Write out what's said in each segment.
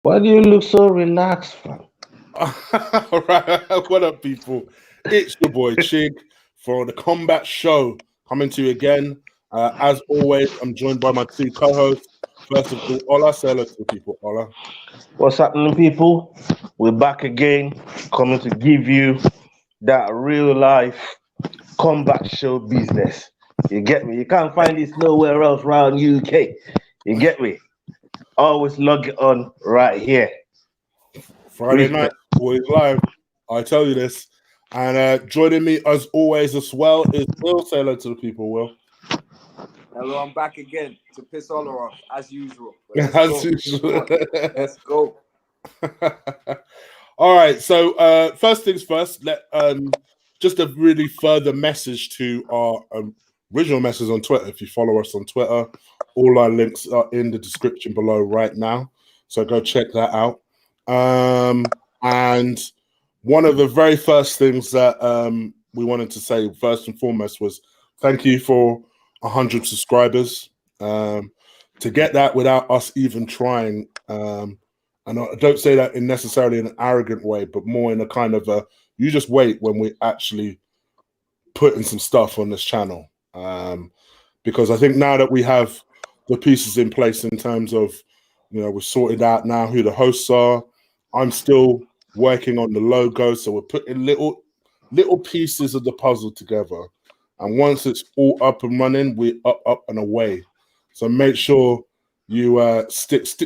Why do you look so relaxed, fam? All right, what up, people? It's your boy Chig for the Kombat Show coming to you again. As always, I'm joined by my two co-hosts. First of all, Ola, say hello to the people. Ola. What's happening, people? We're back again, coming to give you that real life combat show business. You get me? You can't find this nowhere else around UK. You get me? Always log it on right here. Friday night, Respect. always live. I tell you this. And joining me as always as well is Will. Say hello to the people, Will. Hello, I'm back again to piss all off as usual. But let's As go. usual. Come on, let's go. All right. So first things first. Let just a really further message to our original message on Twitter. If you follow us on Twitter, all our links are in the description below right now. So go check that out. And one of the very first things that we wanted to say first and foremost was thank you for 100 subscribers. To get that without us even trying. And I don't say that in necessarily an arrogant way, but more in a kind of a you just wait when we actually putting some stuff on this channel. Because I think now that we have the pieces in place in terms of, we're sorted out now who the hosts are. I'm still working on the logo, so we're putting little pieces of the puzzle together. And once it's all up and running, we're up and away. So make sure you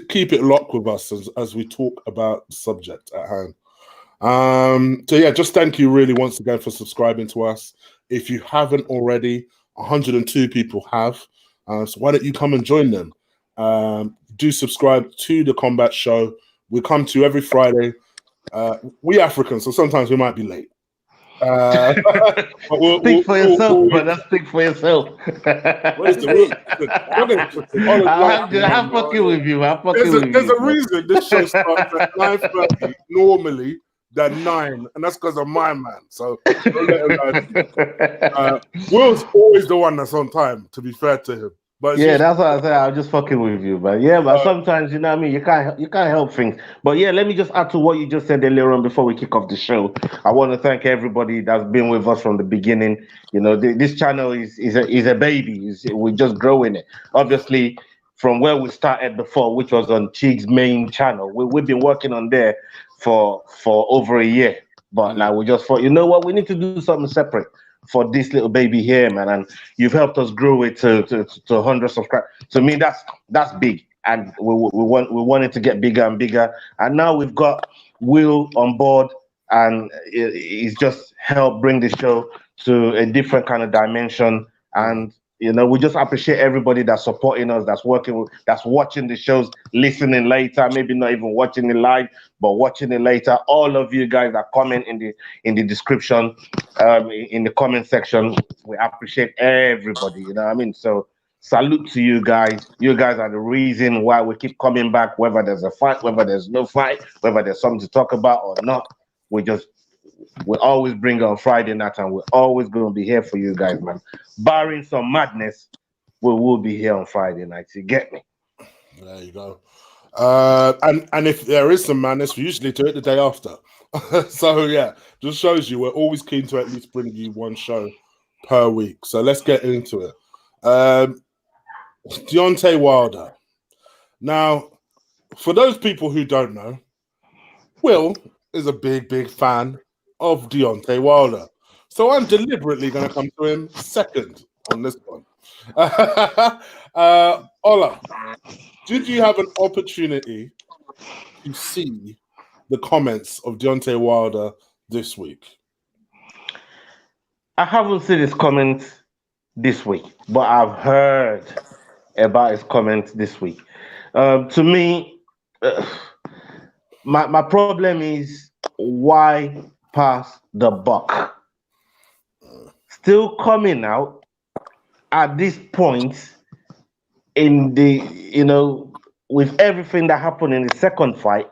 keep it locked with us as we talk about the subject at hand. So yeah, just thank you really once again for subscribing to us. If you haven't already, 102 people have. So why don't you come and join them? Do subscribe to the Combat Show. We come to you every Friday. We Africans, so sometimes we might be late. But speak for yourself, brother. Speak for yourself. I'm fucking with you. I'm fucking with you. There's a reason this show starts at 9:30 normally than 9, and that's because of my man. So don't let him know. Will's always the one that's on time, to be fair to him. But yeah, that's what I said. I'm just fucking with you, but yeah, but sometimes you know what I mean. You can't help things. But yeah, let me just add to what you just said earlier on before we kick off the show. I want to thank everybody that's been with us from the beginning. This channel is a baby. We're just growing it. Obviously, from where we started before, which was on Chig's main channel, we've been working on there for over a year. But now we just thought, you know what, we need to do something separate for this little baby here, man, and you've helped us grow it to 100 subscribers. To me, that's big, and we want it to get bigger and bigger. And now we've got Will on board, and he's just helped bring the show to a different kind of dimension. And we just appreciate everybody that's supporting us, that's working, that's watching the shows, listening later, maybe not even watching it live, but watching it later. All of you guys that comment in the description, in the comment section, we appreciate everybody. You know what I mean? So salute to you guys. You guys are the reason why we keep coming back, whether there's a fight, whether there's no fight, whether there's something to talk about or not. We always bring on Friday night, and we're always going to be here for you guys, man. Barring some madness, we will be here on Friday nights. You get me? There you go. And if there is some madness, we usually do it the day after. So yeah, just shows you we're always keen to at least bring you one show per week. So let's get into it. Deontay Wilder. Now, for those people who don't know, Will is a big fan of Deontay Wilder. So I'm deliberately going to come to him second on this one. Ola, did you have an opportunity to see the comments of Deontay Wilder this week? I haven't seen his comments this week, but I've heard about his comments this week. To me, my problem is why pass the buck? Still coming out at this point in the, with everything that happened in the second fight,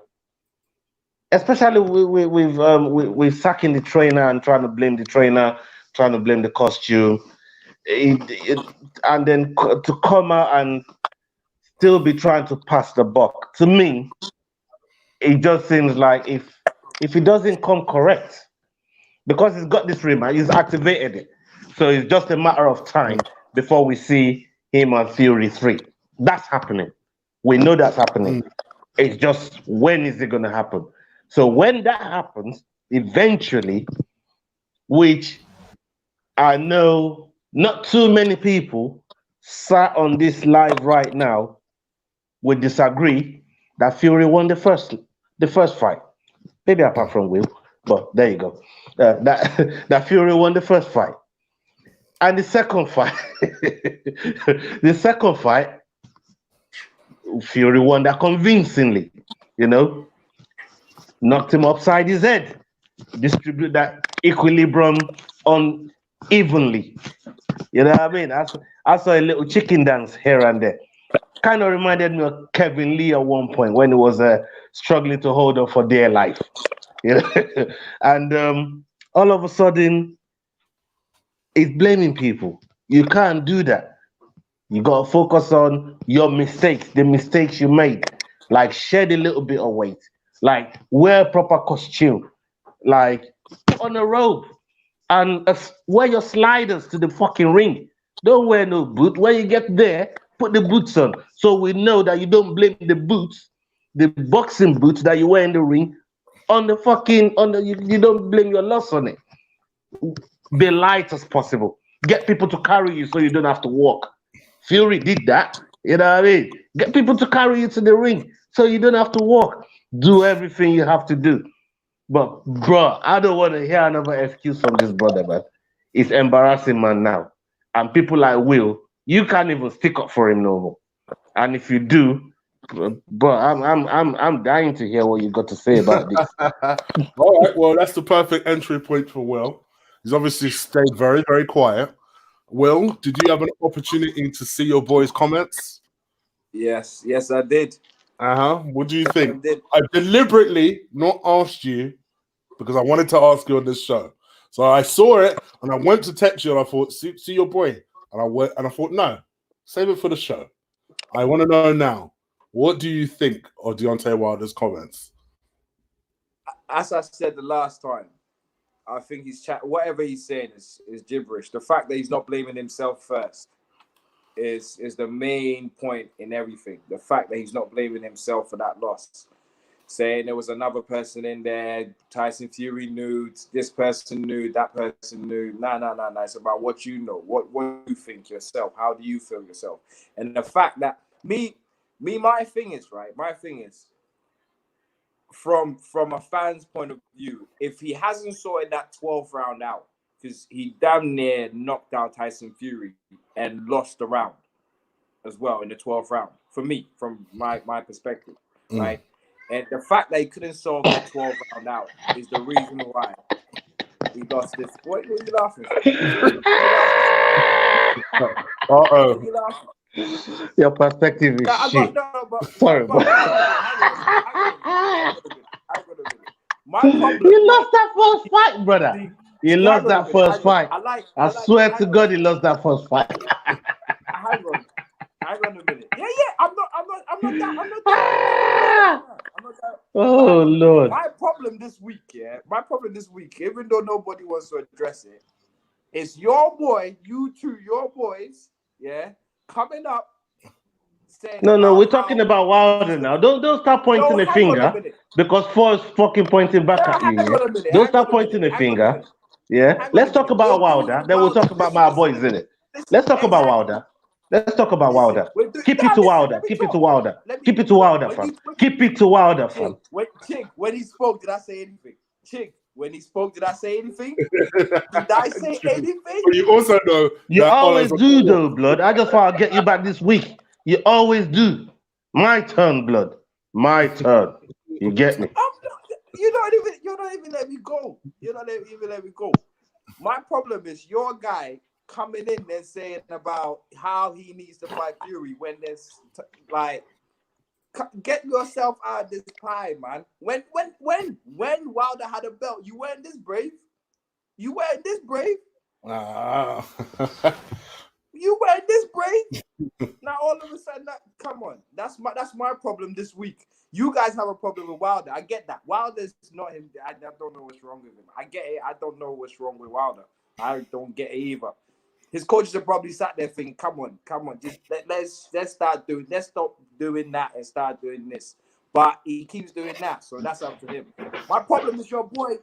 especially with sacking the trainer and trying to blame the trainer, trying to blame the costume, and then to come out and still be trying to pass the buck. To me, it just seems like if it doesn't come correct, because he's got this rematch, he's activated it. So it's just a matter of time before we see him and Fury 3. That's happening. We know that's happening. It's just when is it going to happen? So when that happens, eventually, which I know not too many people sat on this live right now would disagree that Fury won the first fight. Maybe apart from Will, but there you go. That that Fury won the first fight, and the second fight, the second fight, Fury won that convincingly. You know, knocked him upside his head, distribute that equilibrium unevenly. You know what I mean? I saw a little chicken dance here and there. Kind of reminded me of Kevin Lee at one point when he was struggling to hold on for dear life. You know? And all of a sudden, it's blaming people. You can't do that. You got to focus on your mistakes, the mistakes you made. Like shed a little bit of weight. Like wear proper costume. Like put on a robe and wear your sliders to the fucking ring. Don't wear no boot. When you get there, put the boots on. So we know that you don't blame the boots, the boxing boots that you wear in the ring, on the fucking, you don't blame your loss on it. Be light as possible. Get people to carry you so you don't have to walk. Fury did that. You know what I mean? Get people to carry you to the ring so you don't have to walk. Do everything you have to do. But, bro, I don't want to hear another excuse from this brother, man. It's embarrassing, man, now. And people like Will, you can't even stick up for him no more. And if you do, bro, I'm dying to hear what you got to say about this. All right, well, that's the perfect entry point for Will. He's obviously stayed very, very quiet. Will, did you have an opportunity to see your boy's comments? Yes, I did. What do you think? I deliberately not asked you because I wanted to ask you on this show. So I saw it and I went to text you and I thought, see your boy. And I thought, no, save it for the show. I want to know now. What do you think of Deontay Wilder's comments? As I said the last time, I think whatever he's saying is gibberish. The fact that he's not blaming himself first is the main point in everything. The fact that he's not blaming himself for that loss. Saying there was another person in there, Tyson Fury knew, this person knew, that person knew. Nah. It's about what you know, what you think yourself. How do you feel yourself? And the fact that my thing is, from a fan's point of view, if he hasn't sorted that 12th round out, because he damn near knocked out Tyson Fury and lost the round as well in the 12th round, for me, from my perspective, right? And the fact that he couldn't solve the 12th round out is the reason why he lost this. What are you laughing for? Uh-oh. You laughing? Your perspective is shit. Sorry, but my problem. You lost that first fight, brother. You lost that first fight. I swear to God, you lost that first fight. Hang on a minute. Yeah. I'm not that. Oh Lord. My problem this week, even though nobody wants to address it, is your boy, you two, your boys, coming up saying. No, we're talking about Wilder now. Don't start pointing the finger because Forrest fucking pointing back at you. Yeah? Don't start pointing the finger. Yeah, let's talk about Wilder. Then we'll talk about my boys in it. Let's talk about Wilder. Let's talk about Wilder. Keep it to Wilder. Keep it to Wilder. Keep it to Wilder, fam. Keep it to Wilder, fam. Chig, when he spoke, did I say anything? Chig, when he spoke, did I say anything? Did I say anything? But you also know you always do, though, blood. I just want to get you back this week. You always do. My turn, blood. My turn. You get me? You're not even let me go. You're not even let me go. My problem is your guy coming in and saying about how he needs to fight Fury when there's get yourself out of this pie, man. When Wilder had a belt, you weren't this brave. You weren't this brave. You weren't this brave. Now all of a sudden, come on, that's my problem this week. You guys have a problem with Wilder. I get that. Wilder's not him. I don't know what's wrong with him. I get it. I don't know what's wrong with Wilder. I don't get it either. His coaches are probably sat there thinking, come on, just let's stop doing that and start doing this. But he keeps doing that, so that's up to him. My problem is your boy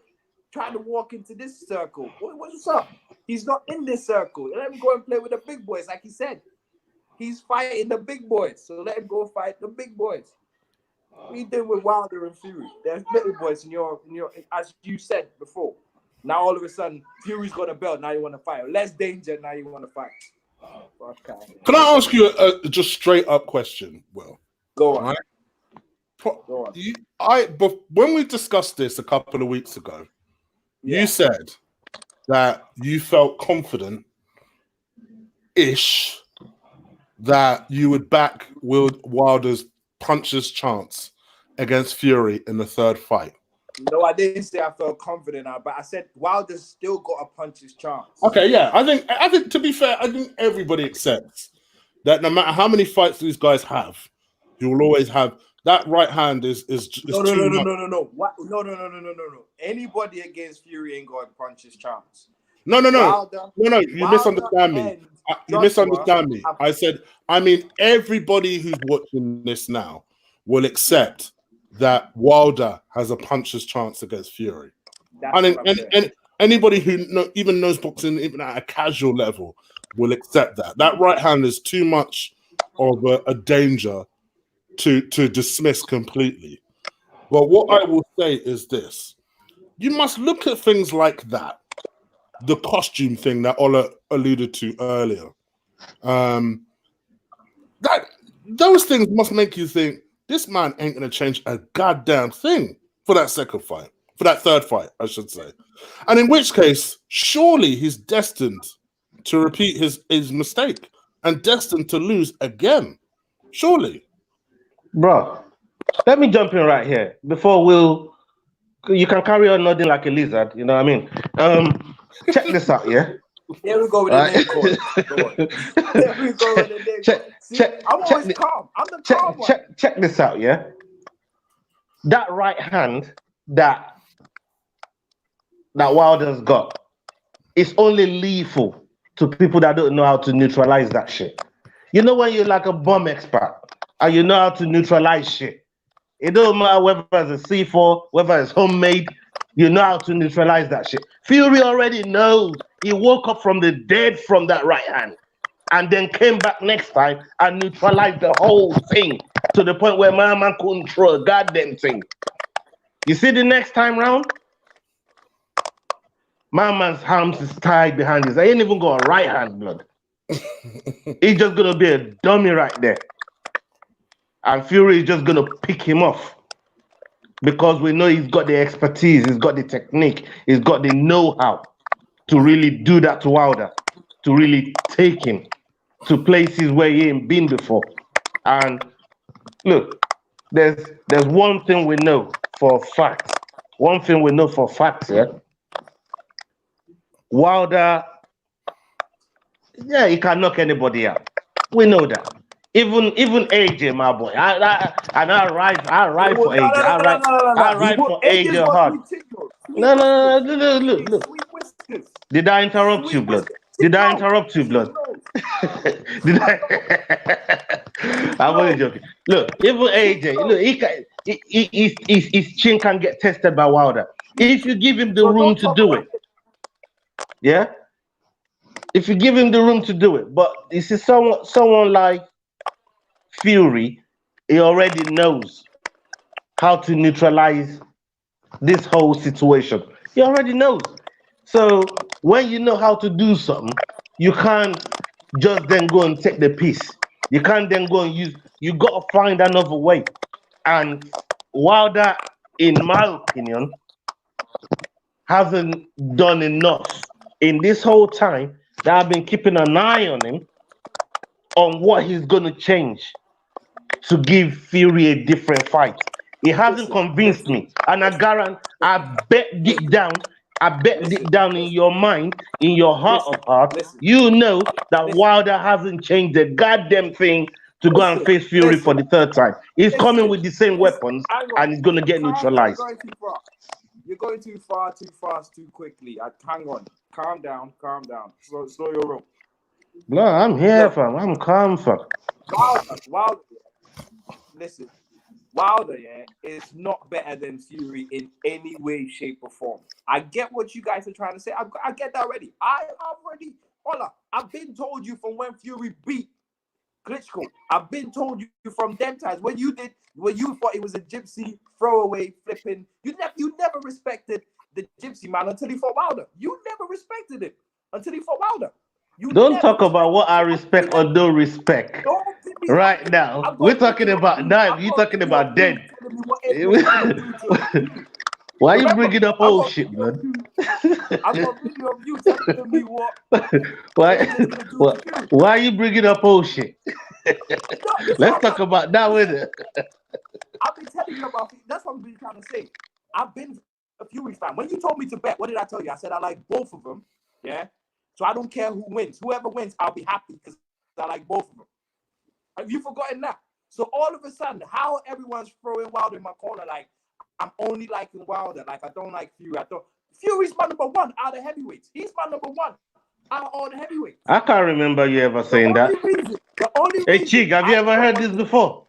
trying to walk into this circle. What's up? He's not in this circle. Let him go and play with the big boys, like he said. He's fighting the big boys, so let him go fight the big boys. What are you doing with Wilder and Fury? There's little boys in your, as you said before. Now all of a sudden, Fury's got a belt. Now you want to fight. Less danger. Now you want to fight. Okay. Can I ask you a just straight up question? Will, go on. Right? Go on. But when we discussed this a couple of weeks ago, you said that you felt confident-ish that you would back Wilder's puncher's chance against Fury in the third fight. No, I didn't say I felt confident, but I said Wilder's still got a puncher's chance. Okay, yeah. I think to be fair, I think everybody accepts that no matter how many fights these guys have, you will always have that right hand is No. What? No. Anybody against Fury ain't got a puncher's chance. No. You misunderstand me. You misunderstand me. I said, I mean, everybody who's watching this now will accept that Wilder has a puncher's chance against Fury. And anybody who even knows boxing, even at a casual level, will accept that. That right hand is too much of a danger to dismiss completely. But what I will say is this. You must look at things like that. The costume thing that Ola alluded to earlier. That those things must make you think this man ain't going to change a goddamn thing for that second fight, for that third fight, I should say. And in which case, surely he's destined to repeat his mistake and destined to lose again. Surely. Bro, let me jump in right here before you can carry on nodding like a lizard, you know what I mean? Check this out, yeah? Here we go with the name code. Here we go with the name code. I'm always calm. I'm the calm one. Check this out, yeah? That right hand that Wilder's got is only lethal to people that don't know how to neutralize that shit. You know when you're like a bomb expert and you know how to neutralize shit. It don't matter whether it's a C4, whether it's homemade, you know how to neutralize that shit. Fury already knows. He woke up from the dead from that right hand and then came back next time and neutralized the whole thing to the point where my man couldn't throw a goddamn thing. You see the next time round? My man's arms is tied behind his. I ain't even got a right hand, blood. He's just going to be a dummy right there. And Fury is just going to pick him off. Because we know he's got the expertise, he's got the technique, he's got the know-how to really do that to Wilder, to really take him to places where he ain't been before. And look, there's one thing we know for a fact. One thing we know for a fact, yeah? Wilder, yeah, he can knock anybody out. We know that. Even AJ, my boy. I ride for AJ. I ride for AJ hard. No. Look. Did I interrupt you, blood? Did I interrupt you, blood? Did I? I'm only joking. Look, even AJ, look, his chin can get tested by Wilder if you give him the room to do it. Yeah, if you give him the room to do it. But you see, someone like Fury, he already knows how to neutralize this whole situation. He already knows. So when you know how to do something, you can't just then go and take the piece. You can't then go and use. You got to find another way. And Wilder, in my opinion, hasn't done enough in this whole time that I've been keeping an eye on him on what he's going to change to give Fury a different fight. He hasn't convinced me. And I bet deep down, I bet Listen, deep down in your mind, in your heart of hearts, listen, you know that listen, Wilder hasn't changed the goddamn thing to go and face Fury for the third time. He's coming with the same weapons hang on. and he's going to get You're neutralized. going too far. You're going too far, too fast, too quickly. Hang on. Calm down. Slow your roll. No, I'm here, Look, fam. I'm calm, fam. Wilder, listen, Wilder, yeah, is not better than Fury in any way, shape, or form. I get what you guys are trying to say. I get that already. Ola, I've been told you from when Fury beat Klitschko. I've been told you from them times when you thought it was a gypsy throwaway flipping. You never respected the gypsy man until he fought Wilder. You never respected him until he fought Wilder. Don't talk about what I respect or don't respect. Right now, we're talking about now. You're talking about dead. Why are you bringing up old shit, man? I'm not bringing up you telling me what. Why are you bringing up old shit? Let's talk about that with it. I've been telling you about. That's what I've been trying to say. I've been a Fury fan. When you told me to bet, what did I tell you? I said I like both of them. Yeah. So I don't care who wins. Whoever wins, I'll be happy because I like both of them. Have you forgotten that? So all of a sudden, how everyone's throwing Wilder in my corner, like I'm only liking Wilder, like I don't like Fury. Fury's my number one out of heavyweights. He's my number one out of all the heavyweights. I can't remember you ever saying that. Hey, Chig, have you ever heard this before?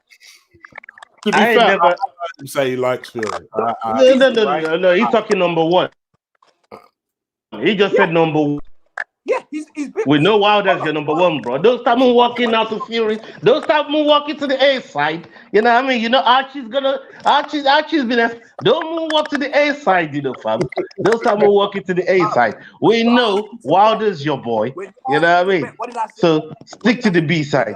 To be fair, I heard him say he likes Fury. No. He's talking number one. He just said number one. Yeah, he's big. We know Wilder's your number one, bro. Don't start walking out to Fury. Don't start walking to the A side. You know what I mean? You know, Archie's been don't walk to the A side, you know, fam. Don't start walking to the A side. We know Wilder's your boy. You know what I mean? So stick to the B side.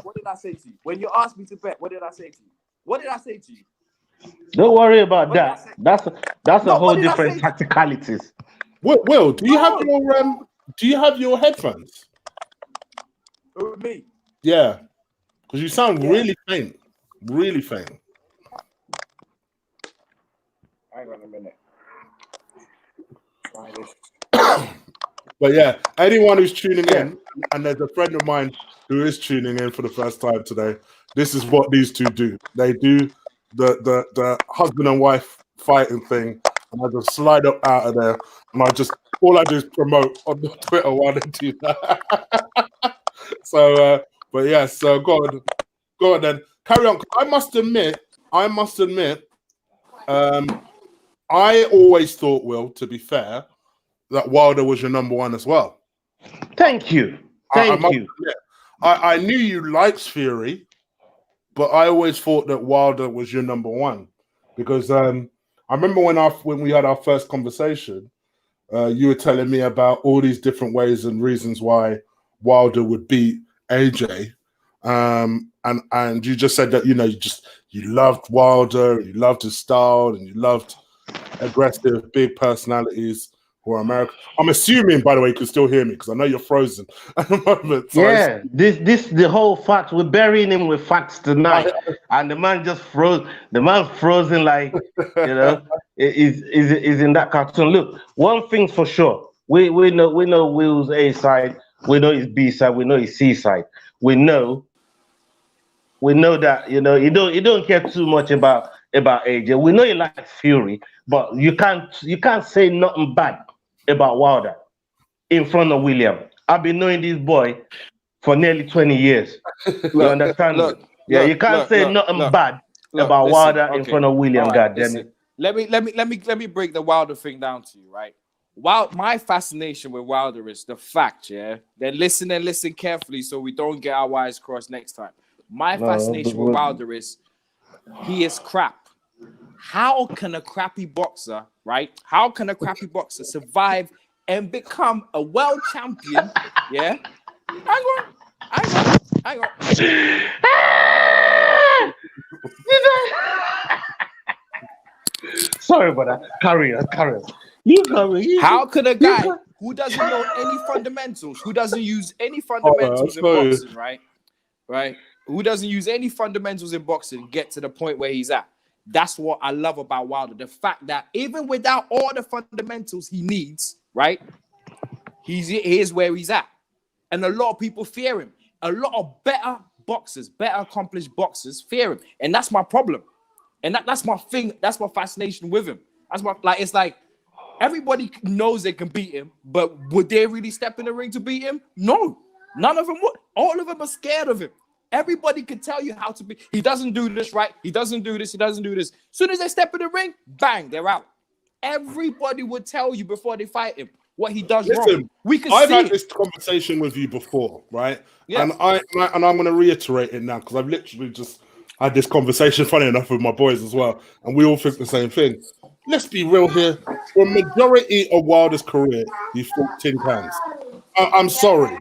What did I say to you? When you asked me to bet, what did I say to you? What did I say to you? Don't worry about that. That's a whole different tacticalities. Will, do you have your headphones? With me? Yeah, because you sound really faint. Really faint. Hang on a minute. But yeah, anyone who's tuning in, and there's a friend of mine who is tuning in for the first time today, this is what these two do. They do the husband and wife fighting thing, and I just slide up out of there, and all I do is promote on the Twitter while they do that. So, but yeah, so go on then. Carry on. I must admit, I always thought, Will, to be fair, that Wilder was your number one as well. Thank you. Thank you. I knew you liked Fury, but I always thought that Wilder was your number one because I remember when we had our first conversation, you were telling me about all these different ways and reasons why Wilder would beat AJ, and you just said that you loved Wilder, you loved his style, and you loved aggressive, big personalities who are American. I'm assuming, by the way, you can still hear me because I know you're frozen at the moment. So yeah, this the whole fact. We're burying him with facts tonight, and the man just froze. The man's frozen like is in that cartoon. Look, one thing's for sure. We know Will's A side. We know his B side. We know his C side. We know that you don't care too much about AJ. We know he likes Fury, but you can't say nothing bad about Wilder in front of William. I've been knowing this boy for nearly 20 years. You understand? You can't say nothing bad about Wilder in front of William. Right, goddamn it. Let me break the Wilder thing down to you, right? My fascination with Wilder is the fact, then listen carefully so we don't get our wires crossed next time. My fascination with Wilder is he is crap. How can a crappy boxer, right? How can a crappy boxer survive and become a world champion? Yeah. Hang on. Sorry about that. Carry on. How could a guy who doesn't know any fundamentals, who doesn't use any fundamentals in boxing, right? Who doesn't use any fundamentals in boxing get to the point where he's at? That's what I love about Wilder. The fact that even without all the fundamentals he needs, right? Here's where he's at. And a lot of people fear him. A lot of better boxers, better accomplished boxers fear him. And that's my problem. And that's my thing. That's my fascination with him. It's like everybody knows they can beat him, but would they really step in the ring to beat him? No. None of them would. All of them are scared of him. Everybody can tell you how to be. He doesn't do this right. He doesn't do this. He doesn't do this. As soon as they step in the ring, bang, they're out. Everybody would tell you before they fight him what he does wrong. I've had this conversation with you before, right? Yeah. And I'm going to reiterate it now because I've literally just had this conversation, funny enough, with my boys as well, and we all think the same thing. Let's be real here. For a majority of Wilder's career, he fought tin cans. I'm sorry.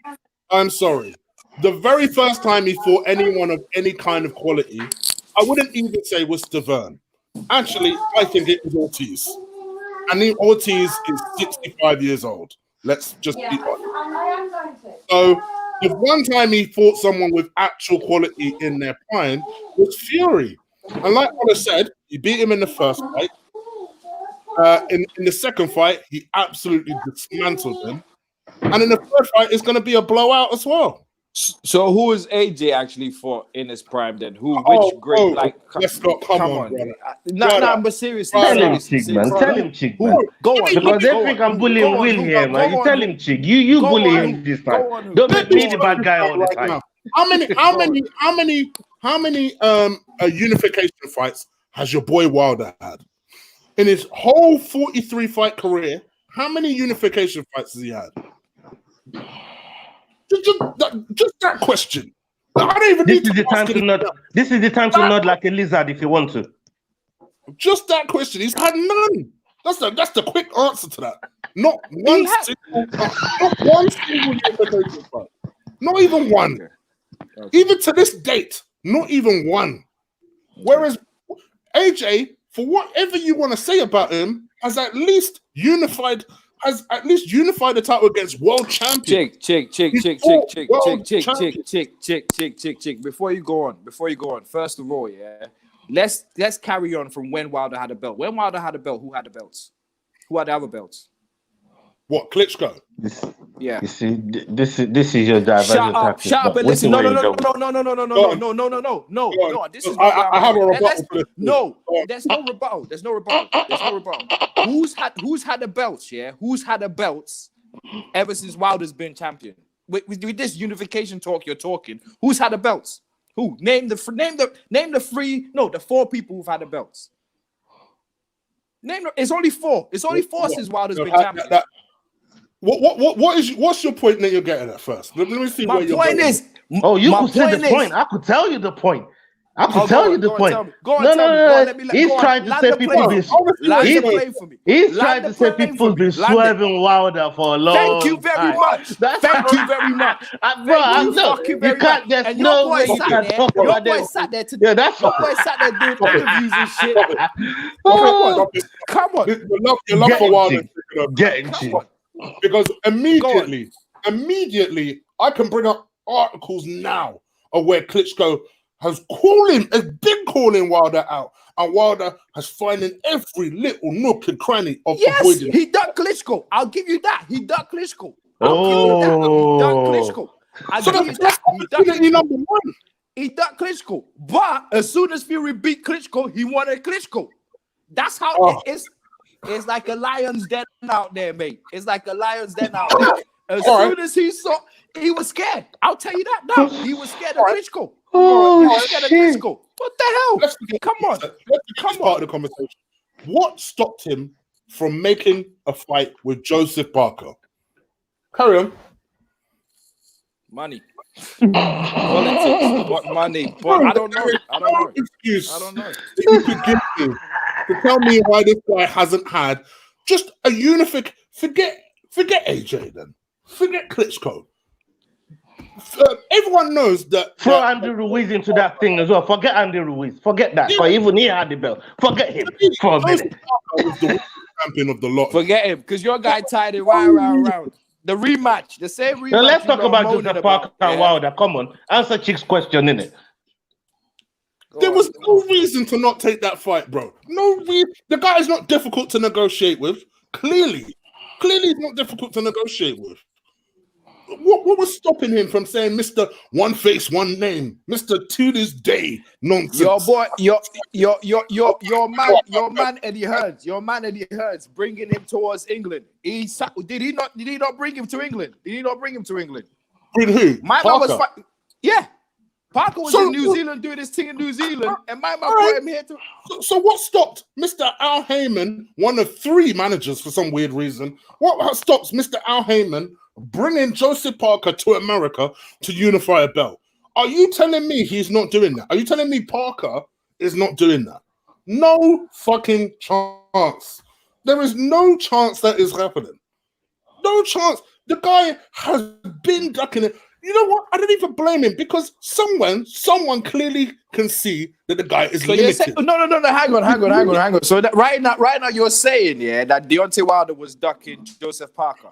The very first time he fought anyone of any kind of quality, I wouldn't even say was Stavern. Actually, I think it was Ortiz. And Ortiz is 65 years old. Let's just be honest. So, the one time he fought someone with actual quality in their prime was Fury. And like Ola said, he beat him in the first fight. In the second fight, he absolutely dismantled him. And in the third fight, it's going to be a blowout as well. So who is AJ actually fought in his prime then? Let's not come on. No, but seriously. Tell him, Chig, man. Tell him, Chig, man. Go on. Because they think I'm bullying Will here, man. You tell him, Chig. You bully him this time. Don't make me the bad guy all the time. How many unification fights has your boy Wilder had? In his whole 43 fight career, how many unification fights has he had? Just that question. I don't even This is the time to nod. This is the time to nod like a lizard if you want to. Just that question. He's had none. That's the quick answer to that. Not one single unification fight. Not even one. Okay. Even to this date, not even one. Whereas AJ, for whatever you want to say about him, has at least unified the title against world champion. Chig. Before you go on. First of all, yeah, let's carry on from when Wilder had a belt. When Wilder had a belt, who had the belts? Who had the other belts? What, Klitschko? Yeah. You see, this is your diversion tactic. Shut up and listen. No. This is I have a rebuttal. No, there's no rebuttal. Who's had the belts? Yeah, who's had the belts ever since Wilder's been champion? With this unification talk you're talking, who's had the belts? Who? Name the four people who've had the belts. It's only four. It's only four since Wilder's been champion. What's your point that you're getting at first? Let me see my where you're point going. is. Oh, you could say the point. I could tell you the point. No. He's trying to say people been. He's trying to say people been swerving Wilder for a long time. Thank you very much. Thank you very much. You can't. There's no way you can talk about that. Sat there today. Yeah, that's your boy sat there doing interviews and shit. Come on. Your love for Wilder. Getting you. Because immediately, I can bring up articles now of where Klitschko has been calling Wilder out, and Wilder has finding every little nook and cranny of avoiding. He ducked Klitschko. I'll give you that. He ducked Klitschko. He number one. He ducked Klitschko. But as soon as Fury beat Klitschko, he wanted Klitschko. That's how it is. It's like a lion's den out there, mate. It's like a lion's den out there. As soon as he saw, he was scared. I'll tell you that now. He was scared of Klitschko. He was scared of Klitschko. What the hell? Come on. Let's part of the conversation. What stopped him from making a fight with Joseph Parker? Carry on. Money. Politics. What money? But I don't know. Excuse. I don't know. If you could give me to tell me why this guy hasn't had just a unific. Forget AJ then. Forget Klitschko. Everyone knows that. Throw Andy Ruiz into that thing as well. Forget Andy Ruiz. Forget that. Because even he had the belt. Forget him for a minute. Was the champion of the lot. Forget him, because your guy tied it right around. The rematch, the same rematch. Now let's talk about Joseph Parker and Wilder. Come on, answer Chig's question, innit? There was no reason to not take that fight, bro. No reason. The guy is not difficult to negotiate with. Clearly, he's not difficult to negotiate with. What was stopping him from saying Mr. One Face, One Name, Mr. To This Day nonsense? Your boy, your man Eddie Hearns, bringing him towards England. Did he not bring him to England? Bring who? My man was yeah. Parker was in New Zealand doing his thing in New Zealand, and my man brought him here to. So what stopped Mr. Al Heyman, one of 3 managers for some weird reason? What stops Mr. Al Heyman bringing Joseph Parker to America to unify a belt? Are you telling me he's not doing that? Are you telling me Parker is not doing that? No fucking chance. There is no chance that is happening. No chance. The guy has been ducking it. You know what? I don't even blame him because someone clearly can see that the guy is limited. No. Hang on. So that right now you're saying, that Deontay Wilder was ducking Joseph Parker.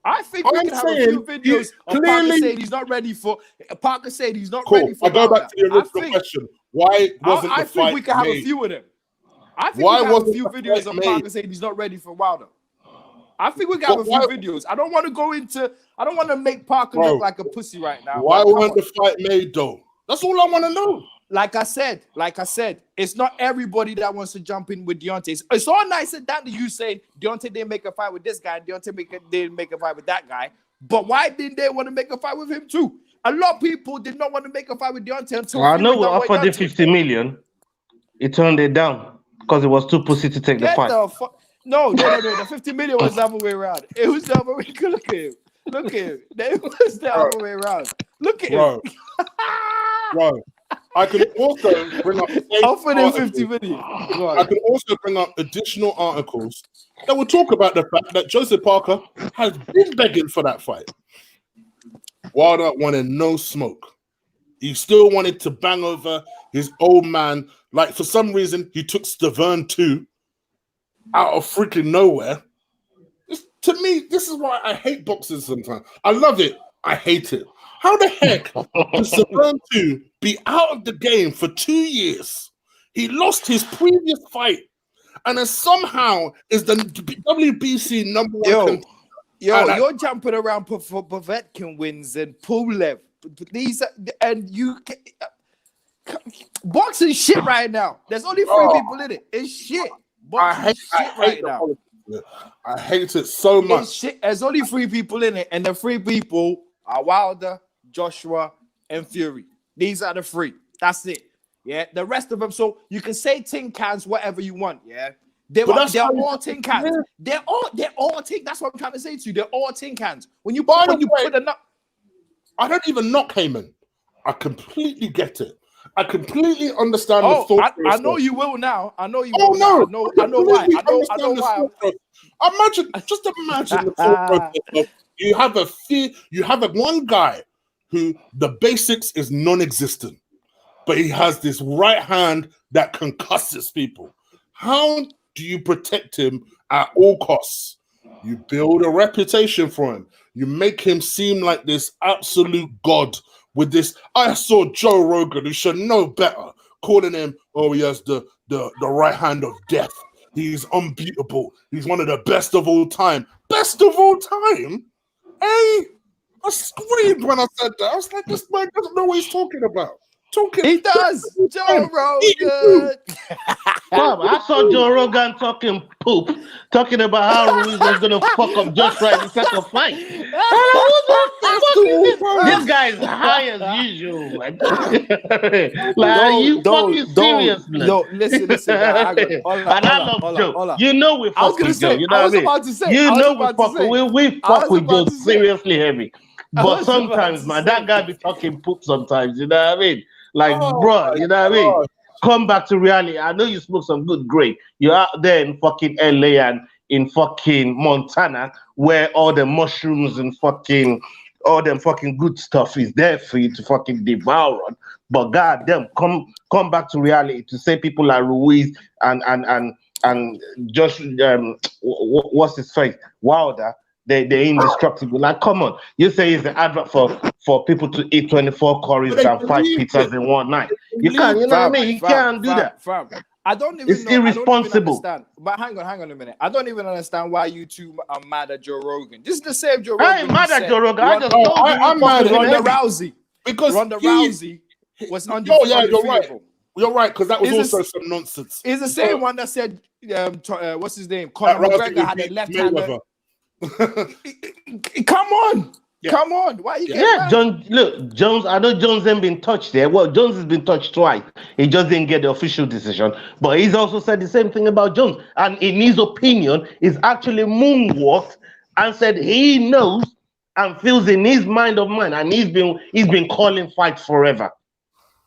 I think we can have a few videos of Parker saying he's not ready for. Parker said he's not ready for. I go back to the original question. Why wasn't I the fight think we can have a few of them. I think we can have a few videos of Parker saying he's not ready for Wilder. I think we got a few videos. I don't want to make Parker look like a pussy right now. Why wasn't the fight made though? That's all I want to know. Like I said, it's not everybody that wants to jump in with Deontay. It's all nice and dandy you saying Deontay didn't make a fight with this guy, Deontay didn't make a fight with that guy. But why didn't they want to make a fight with him too? A lot of people did not want to make a fight with Deontay until I know we offered him 50 million. He turned it down because it was too pussy to take the fight. No. The 50 million was the other way around. It was the other way. Look at him. It was the other way around. Look at him. Bro. I could also bring up offer him 50 million. I could also bring up additional articles that will talk about the fact that Joseph Parker has been begging for that fight. Wilder wanted no smoke. He still wanted to bang over his old man. Like, for some reason, he took Stavern 2 out of freaking nowhere. To me, this is why I hate boxing sometimes. I love it. I hate it. How the heck does Stavern 2 be out of the game for 2 years? He lost his previous fight, and then somehow is the WBC number 1 you're jumping around for Povetkin wins and Pulev. These and you boxing shit right now. There's only 3 people in it. It's shit. I hate it so much. It's shit. There's only 3 people in it, and the 3 people are Wilder, Joshua, and Fury. These are the 3. That's it. Yeah, the rest of them. So you can say tin cans, whatever you want. Yeah, they're all tin cans. Yeah. They're all tin. That's what I'm trying to say to you. They're all tin cans. When you put enough. I don't even knock Heyman. I completely get it. I completely understand the thought process. I know you will now. I know you will. No. I know why. I know why. Imagine the thought process. You have one guy who the basics is non-existent, but he has this right hand that concusses people. How do you protect him at all costs? You build a reputation for him. You make him seem like this absolute god with this. I saw Joe Rogan, who should know better, calling him, he has the right hand of death. He's unbeatable. He's one of the best of all time. Best of all time? Hey, I screamed when I said that. I was like, this man doesn't know what he's talking about. He does. Joe Rogan. Bob, I saw Joe Rogan talking poop, talking about how Ruiz was going to fuck up just right in the second fight. This guy is high as usual. Are you fucking serious? No, listen. I love Joe. You know we fuck with Joe. You know what I mean? You know we fuck with Joe seriously heavy. But sometimes, man, that guy be talking poop sometimes. You know what I mean? Like, bro, you know what I mean? Come back to reality. I know you smoke some good grape. You're out there in fucking LA and in fucking Montana where all the mushrooms and fucking all them fucking good stuff is there for you to fucking devour on. But goddamn, come back to reality to say people like Ruiz and just what's his face? Wilder they're indestructible. Like, come on, you say it's the advert for people to eat 24 curries and 5 pizzas in one night. You can't, you know what I mean? You can't do that. I don't even It's know. irresponsible. I don't even understand. But hang on a minute. I don't even understand why you two are mad at Joe Rogan. This is the same Joe Rogan. I ain't mad at Joe Rogan. I just I'm mad at Ronda Rousey. Because Ronda Rousey was undefeatable. You're right, because that was also some nonsense. It's the same one that said, what's his name? Conor McGregor had a left-hander. Come on. Yeah. Come on. Why are you getting Jones, I know Jones ain't been touched there. Well, Jones has been touched twice. He just didn't get the official decision. But he's also said the same thing about Jones. And in his opinion, he's actually moonwalked and said he knows and feels in his mind of mind, and he's been calling fights forever,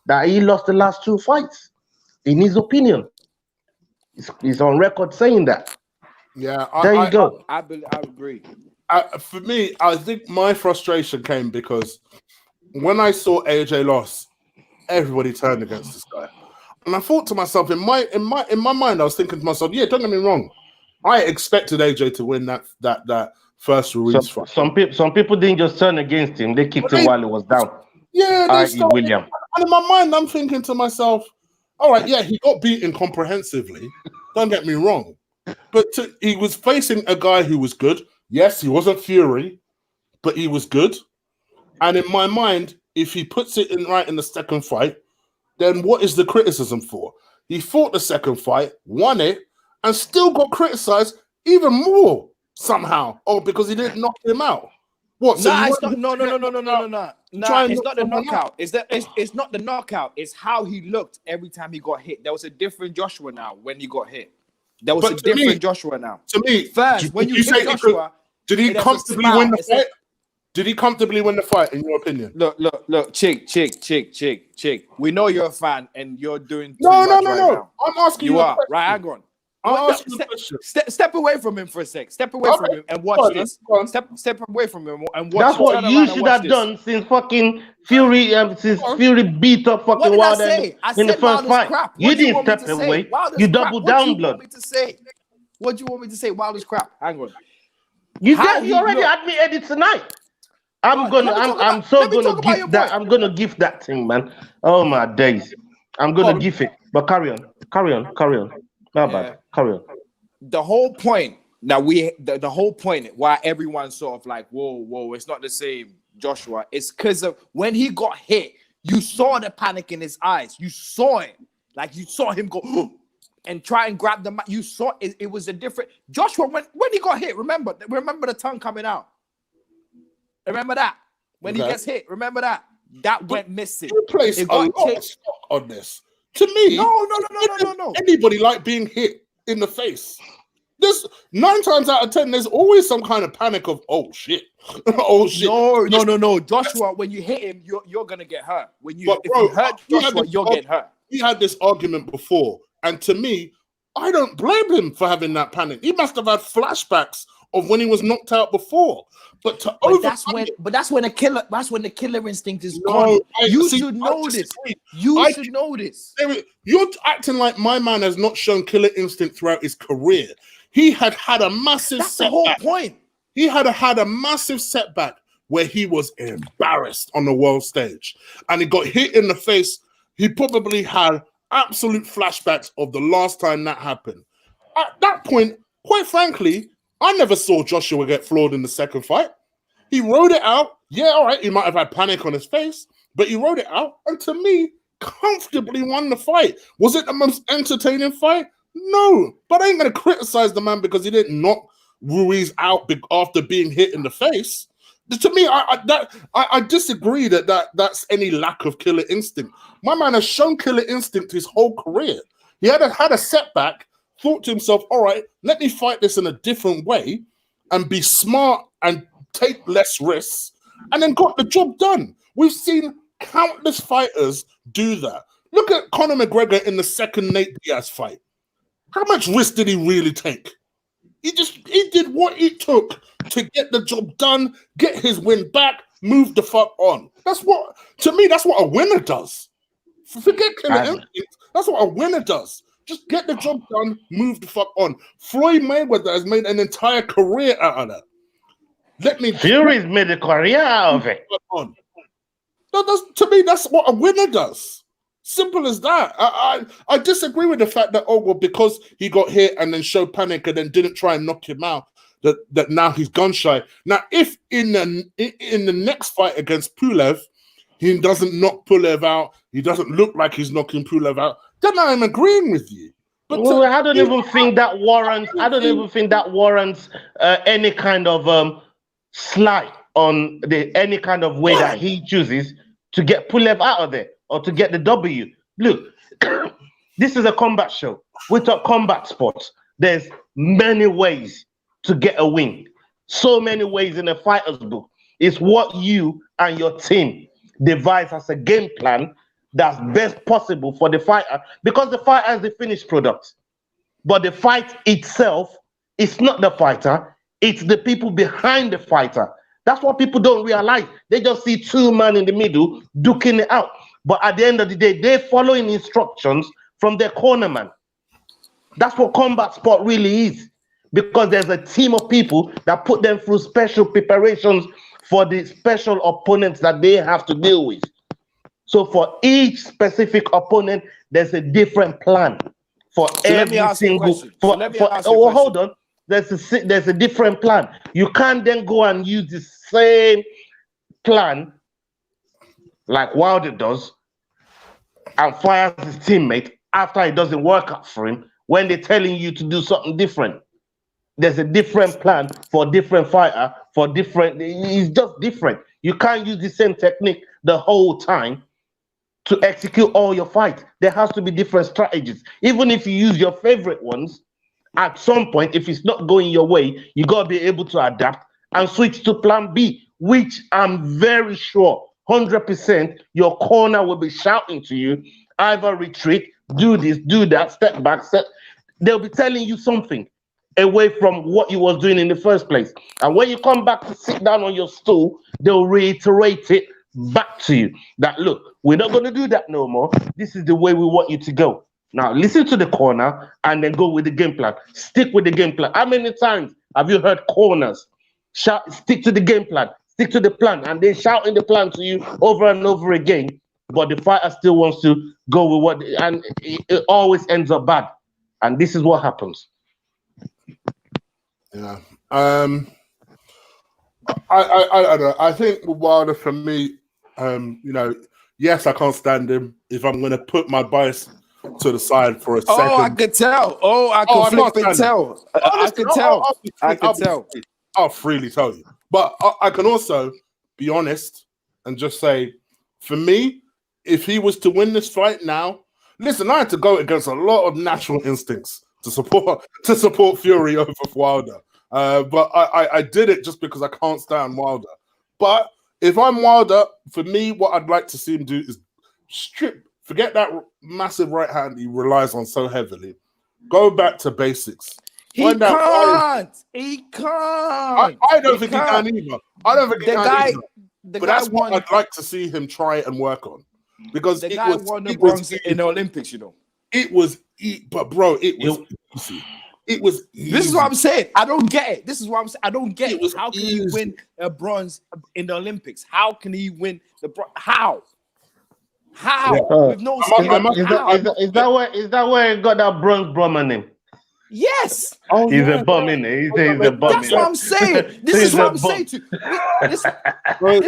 that he lost the last 2 fights. In his opinion. He's on record saying that. Yeah. There you go. I agree. For me, I think my frustration came because when I saw AJ lost, everybody turned against this guy, and I thought to myself, in my mind, I was thinking to myself, yeah, don't get me wrong, I expected AJ to win that first Ruiz fight. Some people didn't just turn against him; they kicked him while he was down. Yeah, William. And in my mind, I'm thinking to myself, all right, yeah, he got beaten comprehensively. Don't get me wrong, but he was facing a guy who was good. Yes, he wasn't Fury, but he was good. And in my mind, if he puts it in right in the second fight, then what is the criticism for? He fought the second fight, won it, and still got criticized even more somehow. Oh, because he didn't knock him out. What? So no. It's not the knockout. It's not the knockout. It's how he looked every time he got hit. There was a different Joshua now when he got hit. There was a different Joshua now. To me, first, when you hit Joshua, did he comfortably win the fight? Did he comfortably win the fight, in your opinion? Look, Chig. We know you're a fan and you're doing no. Now. I'm asking you. Are right. Hang on. Step away from him for a sec. Step away from him and watch this. Step away from him and watch. That's what you should have done since fucking Fury. Fury beat up fucking Wilder in the first fight. You didn't step away. You doubled down, blood. What do you want me to say? Wilder's crap. Hang on. You already admitted it tonight. I'm gonna give that thing, man. Oh my days. I'm gonna give it. But carry on. Not bad. Carry on. The whole point that the whole point why everyone's sort of like, whoa, it's not the same, Joshua. It's because of when he got hit, you saw the panic in his eyes. You saw it. Like you saw him go and try and grab the mic. You saw it. It was a different Joshua when he got hit. Remember the tongue coming out. Remember that when he gets hit. Remember that went missing. You place a lot of stock on this. To me, no. Anybody like being hit in the face? There's 9 times out of 10. There's always some kind of panic of oh shit. No. Joshua, when you hit him, you're gonna get hurt. If you hurt Joshua, you're getting hurt. We had this argument before, and to me, I don't blame him for having that panic. He must have had flashbacks of when he was knocked out before. But that's when the killer instinct is gone. You should know this. You should know this. You're acting like my man has not shown killer instinct throughout his career. He had a massive That's setback. the whole point. He had a massive setback where he was embarrassed on the world stage. And he got hit in the face. He probably had absolute flashbacks of the last time that happened. At that point, quite frankly, I never saw Joshua get floored in the second fight. He rode it out. Yeah, all right, he might have had panic on his face, but he rode it out, and to me, comfortably won the fight. Was it the most entertaining fight? No, but I ain't going to criticize the man because he didn't knock Ruiz out after being hit in the face. To me, I disagree that's any lack of killer instinct. My man has shown killer instinct his whole career. He had a setback, thought to himself, all right, let me fight this in a different way and be smart and take less risks, and then got the job done. We've seen countless fighters do that. Look at Conor McGregor in the second Nate Diaz fight. How much risk did he really take? He did what it took to get the job done, get his win back, move the fuck on. That's what a winner does. Forget killer instinct. That's what a winner does. Just get the job done, move the fuck on. Floyd Mayweather has made an entire career out of that. Fury's made a career out of it. To me, that's what a winner does. Simple as that. I disagree with the fact that, because he got hit and then showed panic and then didn't try and knock him out, that now he's gun shy. Now, if in the next fight against Pulev, he doesn't knock Pulev out, he doesn't look like he's knocking Pulev out, then I'm agreeing with you. But I don't even think that warrants. I don't even think that warrants any kind of slight on any kind of way that he chooses to get Pulev out of there or to get the W. Look, this is a combat show. We talk combat sports. There's many ways to get a win. So many ways in a fighter's book. It's what you and your team devise as a game plan that's best possible for the fighter, because the fighter is the finished product. But the fight itself is not the fighter, it's the people behind the fighter. That's what people don't realize. They just see two men in the middle duking it out. But at the end of the day, they're following instructions from their cornerman. That's what combat sport really is. Because there's a team of people that put them through special preparations for the special opponents that they have to deal with. So for each specific opponent, there's a different plan. For every single. Hold on. There's a different plan. You can't then go and use the same plan like Wilder does and fires his teammate after it doesn't work out for him when they're telling you to do something different. There's a different plan for different fighter, it's just different. You can't use the same technique the whole time to execute all your fights. There has to be different strategies. Even if you use your favorite ones, at some point, if it's not going your way, you got to be able to adapt and switch to plan B, which I'm very sure, 100%, your corner will be shouting to you, either retreat, do this, do that, step back, they'll be telling you something away from what you was doing in the first place. And when you come back to sit down on your stool, they'll reiterate it back to you that, look, we're not going to do that no more. This is the way we want you to go. Now, listen to the corner and then go with the game plan. Stick with the game plan. How many times have you heard corners shout, stick to the game plan, stick to the plan, and then shouting the plan to you over and over again, but the fighter still wants to go with what, and it always ends up bad. And this is what happens. Yeah. I don't know. I think Wilder, for me, yes, I can't stand him. If I'm going to put my bias to the side for a second. I could tell. I could tell. I could tell. I'll freely tell you. But I can also be honest and just say, for me, if he was to win this fight now, listen, I had to go against a lot of natural instincts to support Fury over Wilder. But I did it just because I can't stand Wilder. But if I'm Wilder, for me, what I'd like to see him do is forget that massive right hand he relies on so heavily. Go back to basics. He can't. I don't think he can either. I don't think he can either. But that's what I'd like to see him try and work on. Because the guy won the bronze in the Olympics, you know. It was easy. It was easy. This is what I'm saying. I don't get it. This is what I'm saying. I don't get it. How can he win a bronze in the Olympics? How can he win the bronze? How? Yeah. With no skill. Is that where he got that bronze bum on him? Yes. He's a bum, innit? He's a bum. That's what I'm saying. This is what I'm saying to you. This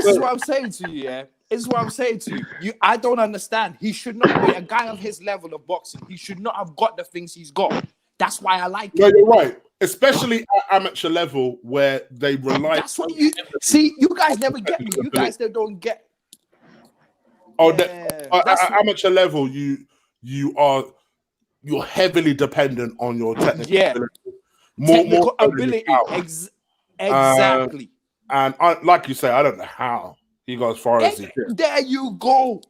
is what I'm saying to you, yeah. This is what I'm saying to you. I don't understand. He should not be a guy of his level of boxing. He should not have got the things he's got. That's why I like it. No, you're right. Especially at amateur level where they rely. That's what you see. You guys never get me. You guys don't get. At amateur level, you're heavily dependent on your technical ability. Exactly. And like you say, I don't know how he got as far as he did. There you go.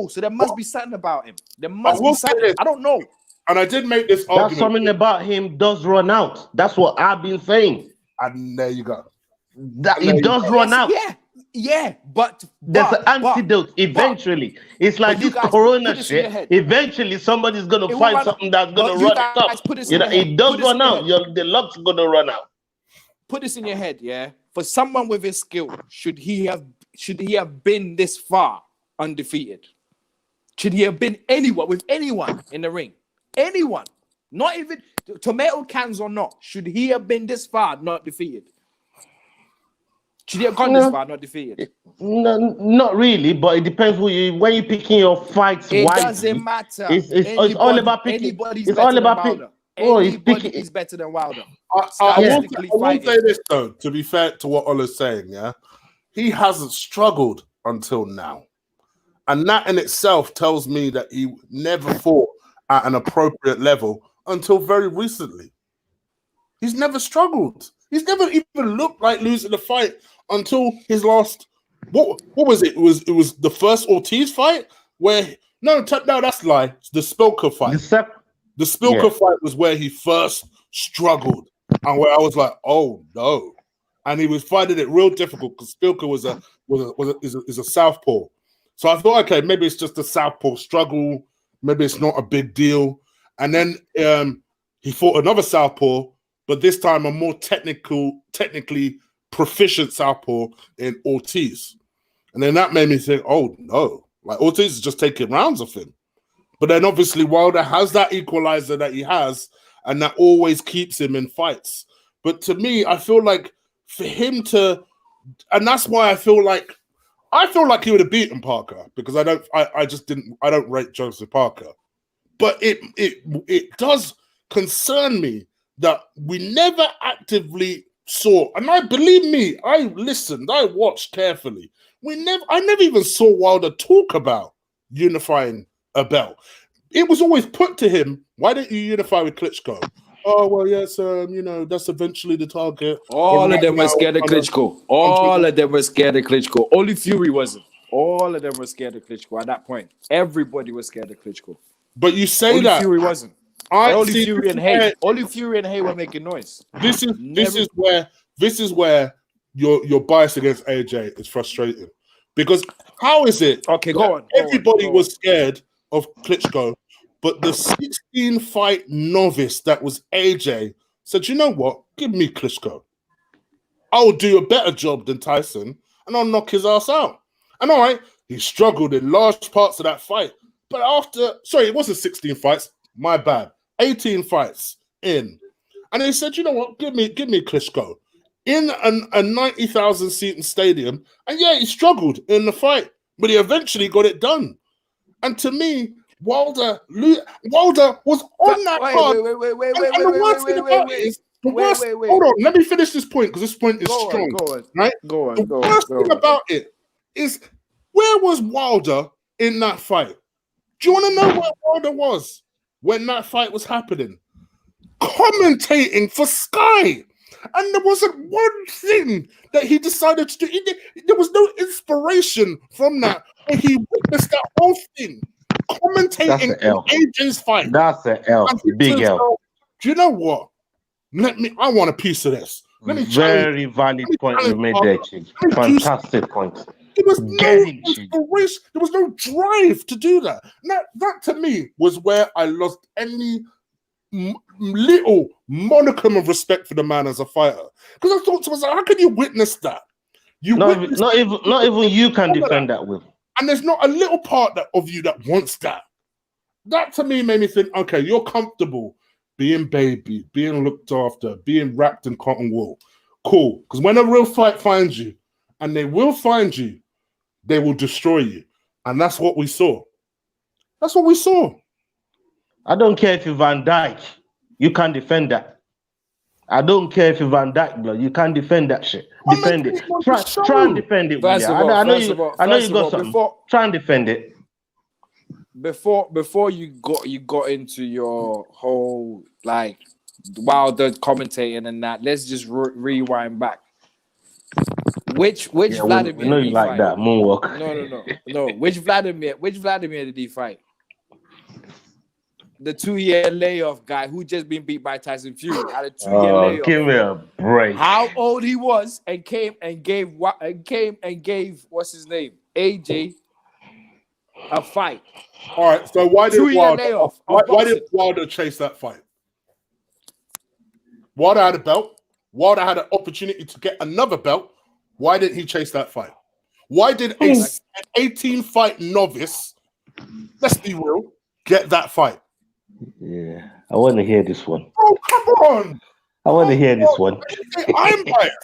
So there must be something about him. There must be something. I don't know. And I did make this argument. That's something about him does run out. That's what I've been saying. And there you go. That he does run out. Yeah, but there's an antidote eventually. It's like this corona shit. Eventually, somebody's gonna find something that's gonna run out. It does run out. The luck's gonna run out. Put this in your head, yeah. for someone with his skill, should he have been this far undefeated? Should he have been with anyone in the ring? Anyone. Not even tomato cans or not. Should he have been this far not defeated? Should he have gone this far not defeated? No, not really, but it depends when you're picking your fights. It wisely. doesn't matter. It's all about picking. Anybody's It's better all than about Wilder. Oh, he's Anybody picking. is better than Wilder. I will say this though, to be fair to what Ola's saying, yeah, he hasn't struggled until now, and that in itself tells me that he never fought at an appropriate level until very recently. He's never struggled. He's never even looked like losing a fight until his last. What was it? It was the first Ortiz fight where no, that's a lie. It's the Spilker fight. The Spilker fight was where he first struggled, and where I was like, "Oh no!" And he was finding it real difficult because Spilker is a southpaw. So I thought, okay, maybe it's just a southpaw struggle. Maybe it's not a big deal. And then he fought another southpaw, but this time a more technically proficient southpaw in Ortiz. And then that made me think, "Oh no!" Like Ortiz is just taking rounds of him. But then obviously Wilder has that equalizer that he has, and that always keeps him in fights. But to me, I feel like for him to, and that's why I feel like he would have beaten Parker, because I don't rate Joseph Parker. But it does concern me that we never actively saw, and believe me, I listened, I watched carefully. I never even saw Wilder talk about unifying a belt. It was always put to him, why don't you unify with Klitschko? Oh, well, yes, that's eventually the target. All of them were scared of Klitschko. All of them were scared of Klitschko. Only Fury wasn't. All of them were scared of Klitschko at that point. Everybody was scared of Klitschko. But you say only that. Fury wasn't. Only Fury and Hay were making noise. This is where your bias against AJ is frustrating. Because how is it? Okay, go on. Everybody was scared of Klitschko, but the 16-fight novice that was AJ said, "You know what? Give me Klitschko. I'll do a better job than Tyson, and I'll knock his ass out." And all right, he struggled in large parts of that fight. But it wasn't 16 fights. My bad. 18 fights in. And he said, "You know what? Give me Klitschko." In a 90,000 seating stadium, and he struggled in the fight, but he eventually got it done. And to me, Wilder was on that card. Hold on, let me finish this point because this point is strong. The worst thing about it is, where was Wilder in that fight? Do you want to know where Wilder was when that fight was happening? Commentating for Sky. And there wasn't one thing that he decided to do. There was no inspiration from that. And he witnessed that whole thing. Commentating on AJ's fight. That's an L. Big L. Do you know what? I want a piece of this. Very valid point you made there, Chig. Fantastic point. There was no inspiration. There was no drive to do that. That to me was where I lost any little modicum of respect for the man as a fighter, because I thought to myself, how can you witness that? Not even you can defend that with. And there's not a little part of you that wants that. That to me made me think, okay, you're comfortable being baby, being looked after, being wrapped in cotton wool. Cool. Because when a real fight finds you, and they will find you, they will destroy you. And that's what we saw. That's what we saw. I don't care if you're Van Dyke, you can't defend that. I don't care if you're Van Dyke, blood, you can't defend that shit. Defend it. Try and defend it. I know you got something. Try and defend it. Before you got into your whole like Wilder commentating and that, let's just rewind back. Which Vladimir? We know you like that moonwalk. No. Which Vladimir did he fight? The 2-year layoff guy who just been beat by Tyson Fury had a 2-year layoff. Give me a break. How old he was and came and gave what's his name, AJ, a fight. All right. So why did Wilder chase that fight? Wilder had a belt. Wilder had an opportunity to get another belt. Why didn't he chase that fight? Why did an 18-fight novice, let's be real, get that fight? Yeah, I want to hear this one. Oh, come on. I want to hear this one. I'm biased.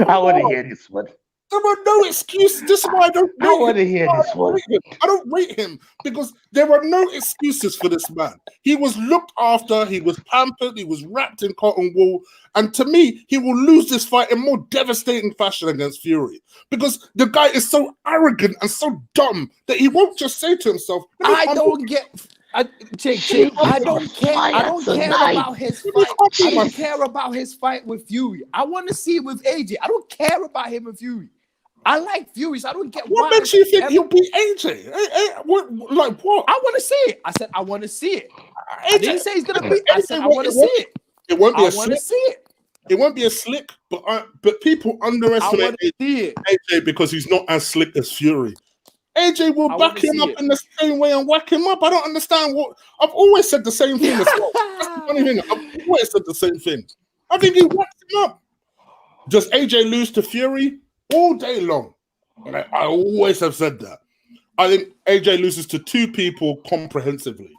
I want to hear this one. There were no excuses. This is why I don't rate I want to hear this one. I don't rate him because there are no excuses for this man. He was looked after, he was pampered, he was wrapped in cotton wool. And to me, he will lose this fight in more devastating fashion against Fury because the guy is so arrogant and so dumb that he won't just say to himself, I don't care. I don't care about his fight. I don't care about his fight with Fury. I want to see it with AJ. I don't care about him and Fury. I like Fury, so I don't get what makes you think he'll beat AJ? What? I want to see it. I said I want to see it. I didn't say he's gonna beat. I said I want to see it. It won't be I want to see it. It won't be a slick, but people underestimate AJ because he's not as slick as Fury. AJ will back him up in the same way and whack him up. I don't understand what I've always said the same thing as well. That's the funny thing. I've always said the same thing. I think he whacks him up. Does AJ lose to Fury? All day long. I always have said that. I think AJ loses to two people comprehensively.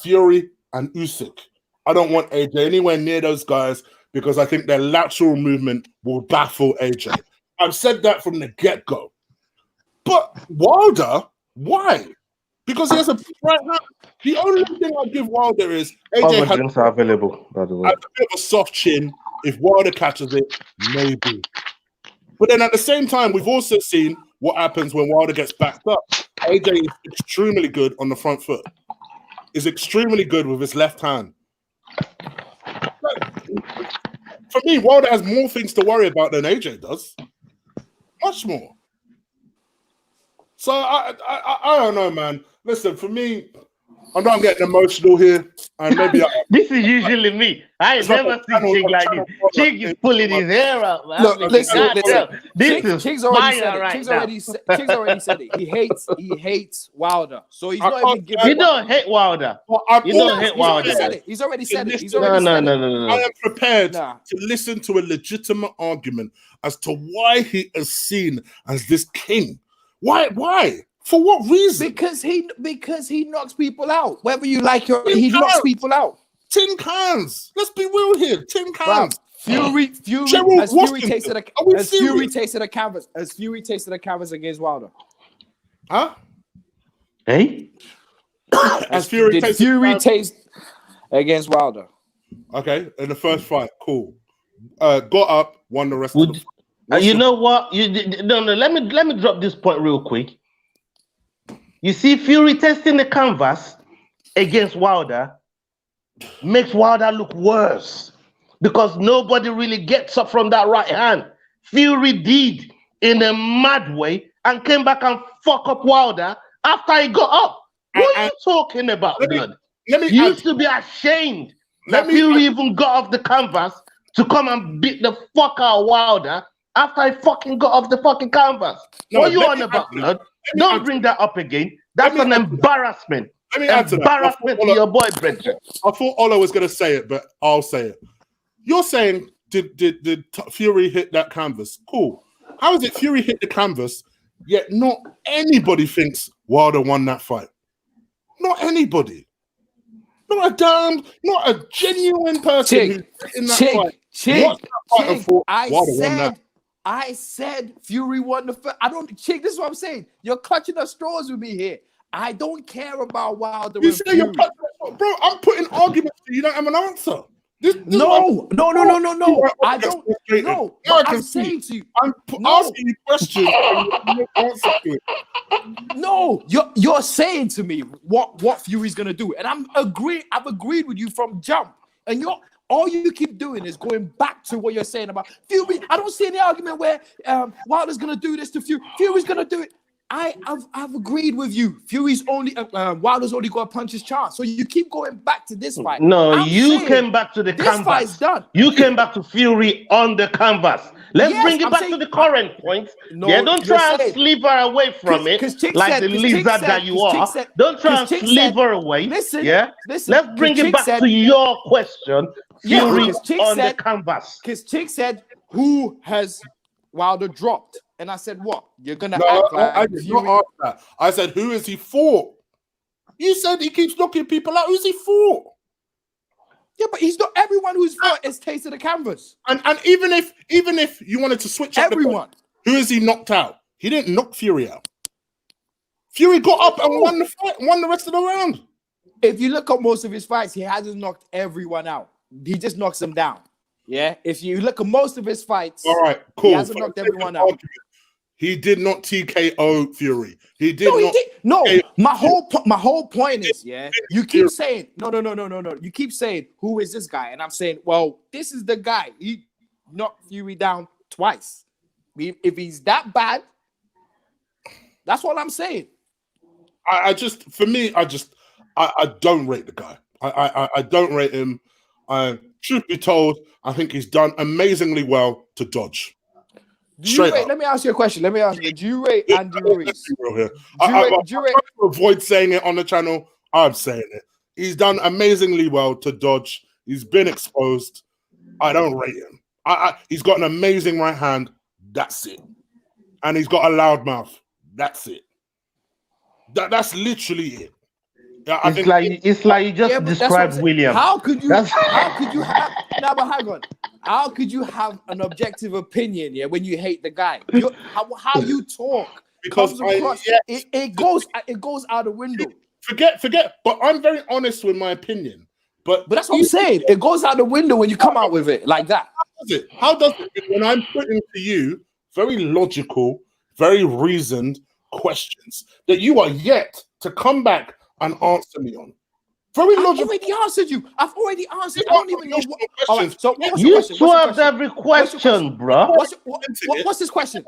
Fury and Usyk. I don't want AJ anywhere near those guys because I think their lateral movement will baffle AJ. I've said that from the get-go. But Wilder, why? Because he has a right hand. The only thing I give Wilder is AJ drinks are available, by the way. has a bit of a soft chin. If Wilder catches it, maybe. But then at the same time, we've also seen what happens when Wilder gets backed up. AJ is extremely good on the front foot. Is extremely good with his left hand. For me, Wilder has more things to worry about than AJ does. Much more. So I don't know, man. Listen, for me, I know I'm getting emotional here, and maybe this is usually me. I ain't never seen Chig like this. Chig is pulling his hair out, man. Look, listen. Chig's already said it. Chig's already said it. He hates Wilder, so he's not even giving. You don't hate Wilder. You don't hate Wilder. He's already said it. No. I am prepared to listen to a legitimate argument as to why he is seen as this king. Why? For what reason? Because he knocks people out. Whether you like it, he knocks people out. Tin cans. Let's be real here. Tin cans. Fury tasted the canvas. As Fury tasted the canvas against Wilder. Huh? Hey? As Fury taste against Wilder. Okay, in the first fight, cool. Got up, won the rest of the fight. You know what? No. Let me drop this point real quick. You see, Fury testing the canvas against Wilder makes Wilder look worse because nobody really gets up from that right hand. Fury did in a mad way and came back and fuck up Wilder after he got up. What are you talking about, blood? You used to be ashamed that Fury even got off the canvas to come and beat the fuck out of Wilder after he fucking got off the fucking canvas. What are you on about, blood? Don't bring that up again. That's an embarrassment. Let me add to that. Embarrassment to your boy, Brendan. I thought Ola was going to say it, but I'll say it. You're saying, did Fury hit that canvas? Cool. How is it Fury hit the canvas, yet not anybody thinks Wilder won that fight? Not anybody. Not a genuine person who's in that fight. I said Fury won the fight. Chig, this is what I'm saying. You're clutching at straws with me here. I don't care about Wilder. You say you're clutching at straws. Bro, I'm putting arguments for you. don't have an answer. No. I don't know. I'm saying to you. I'm asking you questions and you don't answer to it. No, you're saying to me what Fury's gonna do. And I've agreed with you from jump. And all you keep doing is going back to what you're saying about Fury. I don't see any argument where Wilder's going to do this to Fury. Fury's going to do it. I've agreed with you. Fury's only Wilder's only got to punch his chance. So you keep going back to this fight. No, I'm you saying came back to the this canvas. fight's done. You came back to Fury on the canvas. Let's Yes, bring it I'm back saying- to the current point. No, Yeah, don't you're try and saying- sliver away from it 'cause Chig like said- the 'cause Chig lizard said- that you 'cause Chig are. said- Don't try and 'cause Chig sliver said- away. listen, Yeah, listen, let's bring 'cause it Chig back said- to your question. Yeah, Fury because Chig on the said- canvas. Because Chig said, who has Wilder dropped? And I said, what? You're gonna No, act like I did Fury. not ask that. I said, who is he for? You said he keeps knocking people out. Who's he for? Yeah, but he's not everyone who's fought has tasted the canvas. And even if you wanted to switch up Everyone. who is he knocked out? He didn't knock Fury out. Fury got up and won the fight, won the rest of the round. If you look at most of his fights, he hasn't knocked everyone out. He just knocks them down. Yeah. If you look at most of his fights, All right, cool. he hasn't For knocked the sake of everyone out. argument, he did not TKO Fury. He did No, he not. did. No, TKO my whole point is, yeah, you keep saying, no. You keep saying, who is this guy? And I'm saying, well, this is the guy. He knocked Fury down twice. If he's that bad, that's what I'm saying. I don't rate the guy. I don't rate him. Truth be told, I think he's done amazingly well to dodge. Let me ask you a question. Do you rate Andy Ruiz? I'm trying to avoid saying it on the channel. I'm saying it. He's done amazingly well to dodge. He's been exposed. I don't rate him. He's got an amazing right hand. That's it. And he's got a loud mouth. That's it. That's literally it. It's like you just described William. How could you have How could you have an objective opinion, when you hate the guy? How you talk because it goes out the window. Forget. But I'm very honest with my opinion. But that's what I'm saying. It goes out the window when you come out with it like that. How does it when I'm putting to you very logical, very reasoned questions that you are yet to come back and answer me on? Very logical. I've already answered you. I don't even know what. All right, so what's you your question? swerved every question, bro. What's his question?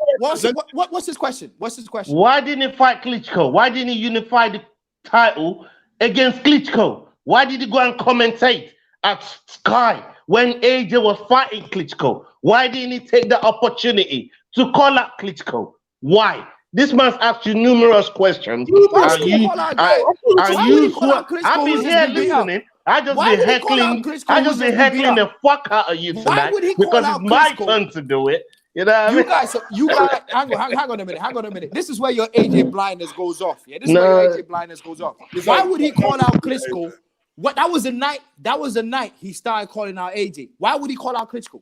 What's his question? What's his question? Why didn't he fight Klitschko? Why didn't he unify the title against Klitschko? Why did he go and commentate at Sky when AJ was fighting Klitschko? Why didn't he take the opportunity to call out Klitschko? Why? This man's asked you numerous questions. I've been here listening. I just been heckling the fuck out of you tonight because it's my turn to do it. You know what I mean? Hang on a minute. This is where your AJ blindness goes off. Yeah, this is where your AJ blindness goes off. Why would he call out Klitschko? That was the night he started calling out AJ. Why would he call out Klitschko?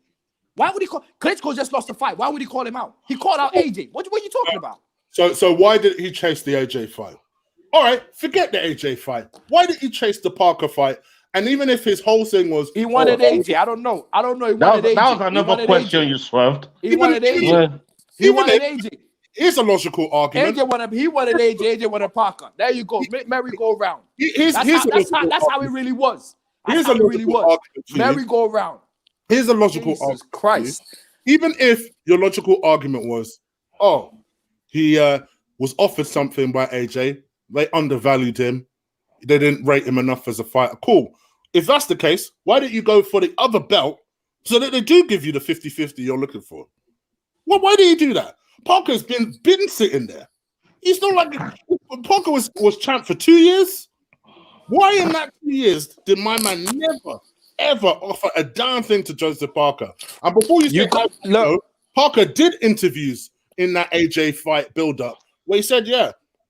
Why would he call Klitschko just lost the fight? Why would he call him out? He called out AJ. What are you talking about? So why did he chase the AJ fight? All right, forget the AJ fight. Why did he chase the Parker fight? And even if his whole thing was he wanted AJ, I don't know. He wanted AJ. That was another question you swerved. He wanted AJ. He wanted AJ. Here's a logical argument. He wanted AJ. AJ wanted Parker. There you go. Merry-go-round. That's how it really was. Here's a logical argument. Merry-go-round. Here's a logical argument. Jesus Christ. Even if your logical argument was, he was offered something by AJ, they undervalued him, they didn't rate him enough as a fighter. Cool. If that's the case, why don't you go for the other belt so that they do give you the 50-50 you're looking for? Well, why do you do that? Parker's been sitting there. He's not like Parker was champ for 2 years. Why in that 2 years did my man never ever offer a damn thing to Joseph Parker? And before you say Parker did interviews in that AJ fight build-up where he said,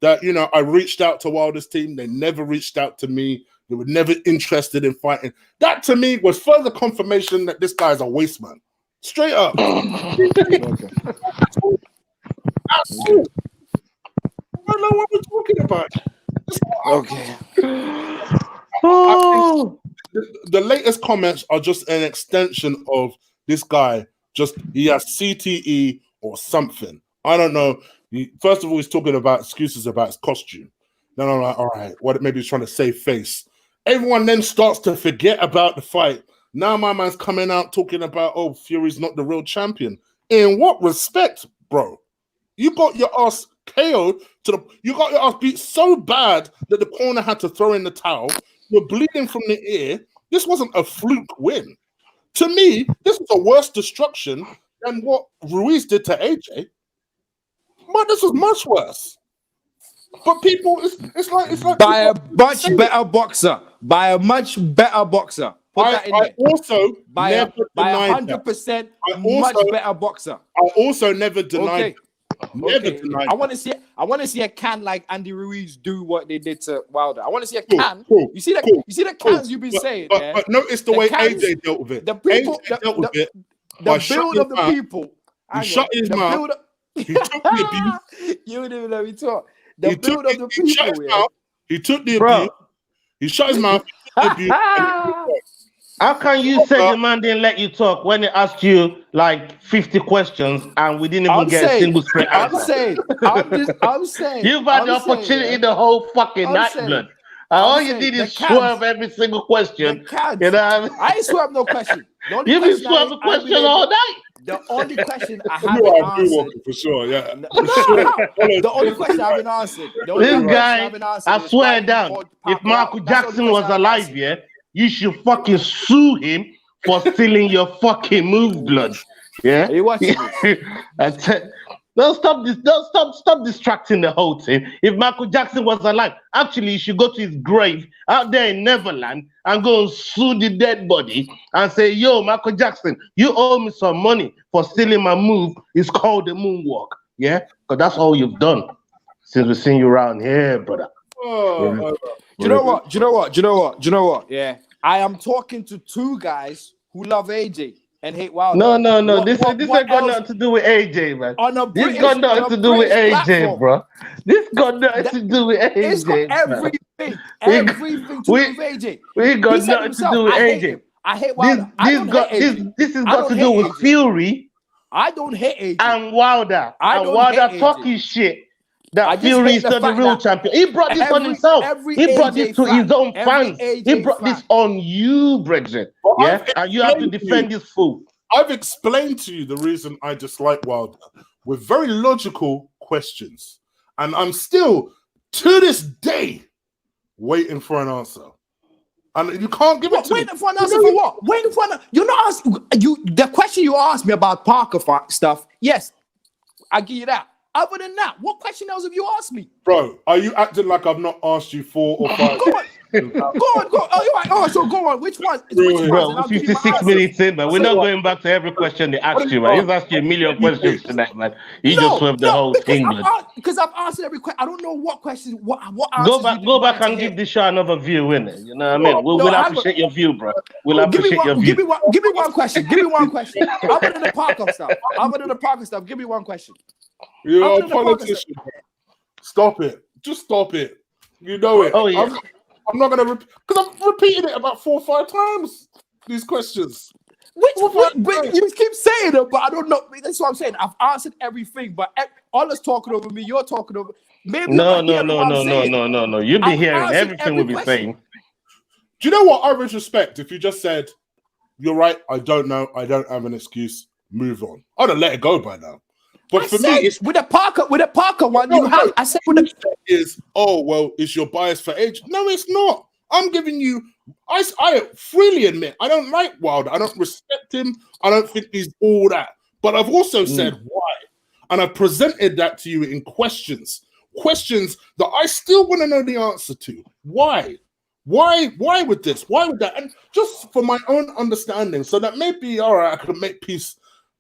that I reached out to Wilder's team, they never reached out to me, they were never interested in fighting. That to me was further confirmation that this guy is a waste man. Straight up. I don't know what we're talking about. Okay. I think the latest comments are just an extension of this guy. He has CTE or something. I don't know. First of all, he's talking about excuses about his costume. Then I'm like, all right, what? Maybe he's trying to save face. Everyone then starts to forget about the fight. Now my man's coming out talking about, Fury's not the real champion. In what respect, bro? You got your ass KO'd you got your ass beat so bad that the corner had to throw in the towel. You're bleeding from the ear. This wasn't a fluke win. To me, this was a worse destruction than what Ruiz did to AJ. But this was much worse. But people, it's like by a much better boxer. By a much better boxer. Put that in there. Also by never a denied 100% that. much better boxer. I also never denied. Never Okay. denied. I want to see a can like Andy Ruiz do what they did to Wilder. I want to see a Cool, can. cool, You see the cool, cans you've been saying. But notice the way cans, AJ dealt with it. The people, AJ dealt with it the build of the people. He shut his mouth. He took the abuse. You didn't even let me talk. The build of the people. He took the abuse. He shut his mouth. He took the abuse. How can you say the man didn't let you talk when he asked you like 50 questions and we didn't even get a single straight answer? I'm saying. You've had the opportunity the whole fucking night, blood. All you did is swerve every single question. You know what I mean? I ain't swerve no question. You've been swerving questions all night. The only question I haven't answered. For sure, yeah. The only question I haven't answered. This guy, I swear down, if Michael Jackson was alive, you should fucking sue him for stealing your fucking move, blood. Yeah? Are you watching this? Don't stop this. Stop distracting the whole thing. If Michael Jackson was alive, actually, you should go to his grave out there in Neverland and go and sue the dead body and say, yo, Michael Jackson, you owe me some money for stealing my move. It's called the moonwalk. Yeah? Because that's all you've done since we've seen you around here, brother. Do you know what? Yeah. I am talking to two guys who love AJ and hate Wilder. No. This ain't got nothing to do with AJ, man. This got nothing to do with AJ, bro. This got nothing to do with AJ. It's got everything to do with AJ. We got nothing to do with AJ. I hate Wilder. This has got to do with Fury. I don't hate AJ. And Wilder. And Wilder talking shit. That Fury is not the real champion. He brought this on himself. He brought this to his own fans. He brought this on you, Bridget. Yeah, and you have to defend this fool. I've explained to you the reason I dislike Wilder with very logical questions, and I'm still to this day waiting for an answer. And you can't give it to me. Waiting for an answer for what? Waiting for an. You're not asking. The question you asked me about Parker stuff. Yes, I give you that. Other than that, what question else have you asked me? Bro, are you acting like I've not asked you 4 or 5? Go on. Oh, you're right. Oh, so go on. Which one? Bro, 56 minutes in, man. We're not going back to every question they asked you, man. He's asked you a million questions tonight, man. You just swerved the whole thing, man. Because I've answered every question. I don't know what questions, what Go back and give this show another view, innit? You know what I mean? We'll appreciate your view, bro. We'll appreciate your view. Give me one question. Give me one question. Other than the Parker stuff. Give me one question. You're a politician, bro. Stop it. Just stop it. You know it. Oh, yeah. I'm not going to because I'm repeating it about 4 or 5 times, these questions. You keep saying it, but I don't know. That's what I'm saying. I've answered everything, but Ola's talking over me. You're talking over. Maybe no. You've been hearing everything we've been saying. Do you know what I would respect if you just said, "You're right. I don't know. I don't have an excuse. Move on." I'd have let it go by now. But for me, it's with a Parker one. I said with the is is your bias for age? No, it's not. I'm giving you. I freely admit I don't like Wilder. I don't respect him. I don't think he's all that. But I've also said why, and I've presented that to you in questions that I still want to know the answer to. Why? Why would this? Why would that? And just for my own understanding, so that maybe all right, I could make peace.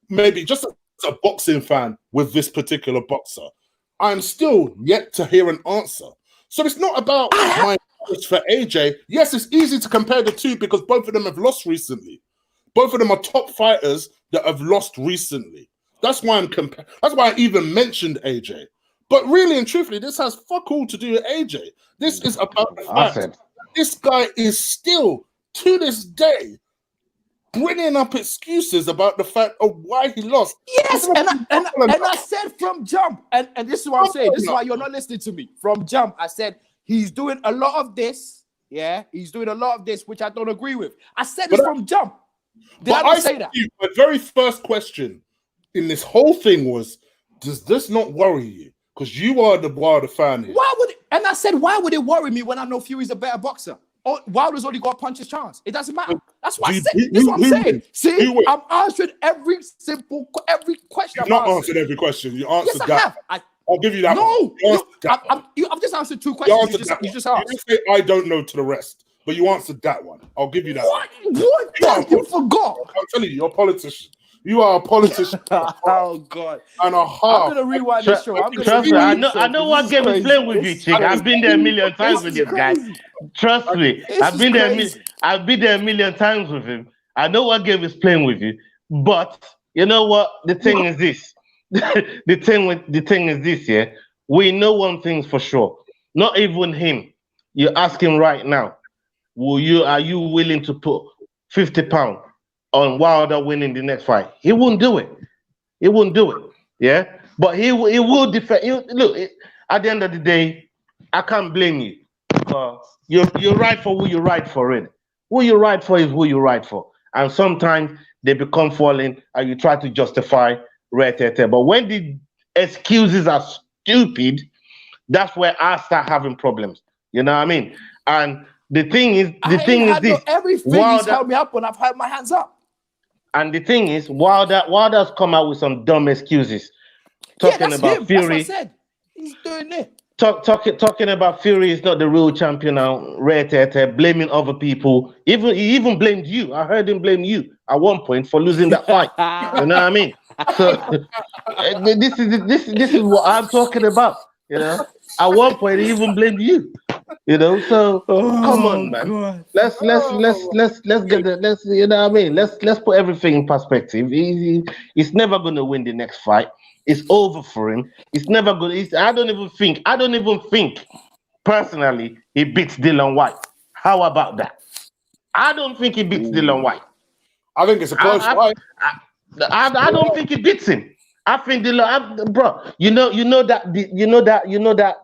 Maybe just as a boxing fan with this particular boxer, I'm still yet to hear an answer. So it's not about my bias for AJ. Yes, it's easy to compare the two because both of them have lost recently. Both of them are top fighters that have lost recently. That's why that's why I even mentioned AJ. But really and truthfully, this has fuck all to do with AJ. This is about the fact that this guy is still, to this day, bringing up excuses about the fact of why he lost. Yes, and I said from jump, and this is what I'm saying. This is why you're not listening to me. From jump, I said he's doing a lot of this. Yeah, he's doing a lot of this, which I don't agree with. I said this from jump. Did I not say that? My very first question in this whole thing was, does this not worry you? because you are the Wilder fan here. And I said, why would it worry me when I know Fury's a better boxer? Oh, Wilder's only got a puncher's chance. It doesn't matter. That's what I said. That's what I'm saying. See, I'm answering every question. You've not answered every question. You answered that. I'll give you that. No, I've just answered 2 questions. You just asked. You say I don't know to the rest, but you answered that one. I'll give you that. What? You forgot. I'm telling you, you're a politician. You are a politician. Oh God! And a half. I'm gonna rewind this show. Trust me, I know what game is playing with you, Chig. I've been there a million times with this guy. Trust me, I've been there a million times with him. I know what game is playing with you. But you know what? The thing is this. the thing is this. Yeah, we know one thing for sure. Not even him. You ask him right now. Are you willing to put £50 on Wilder winning the next fight? He wouldn't do it. He wouldn't do it. Yeah, but he will defend. Look, at the end of the day, I can't blame you. You're right for who you right for. It. Who you right for is who you right for. And sometimes they become falling, and you try to justify right there. But when the excuses are stupid, that's where I start having problems. You know what I mean? And the thing is this. Everything he's held me up when I've had my hands up. And the thing is, Wilder's come out with some dumb excuses. Talking about him. Fury. That's what I said. He's doing it. Talking about Fury is not the real champion now. Blaming other people. He even blamed you. I heard him blame you at one point for losing that fight. You know what I mean? So this is what I'm talking about. You know, at one point he even blamed you. You know, so come on, man. God. Let's get you know what I mean. Let's put everything in perspective. He's never gonna win the next fight. It's over for him. It's never good. I don't even think personally he beats Dillian Whyte. How about that? I don't think he beats Dillian Whyte. I think it's a close fight. I don't think he beats him. I think Dillian, bro. You know that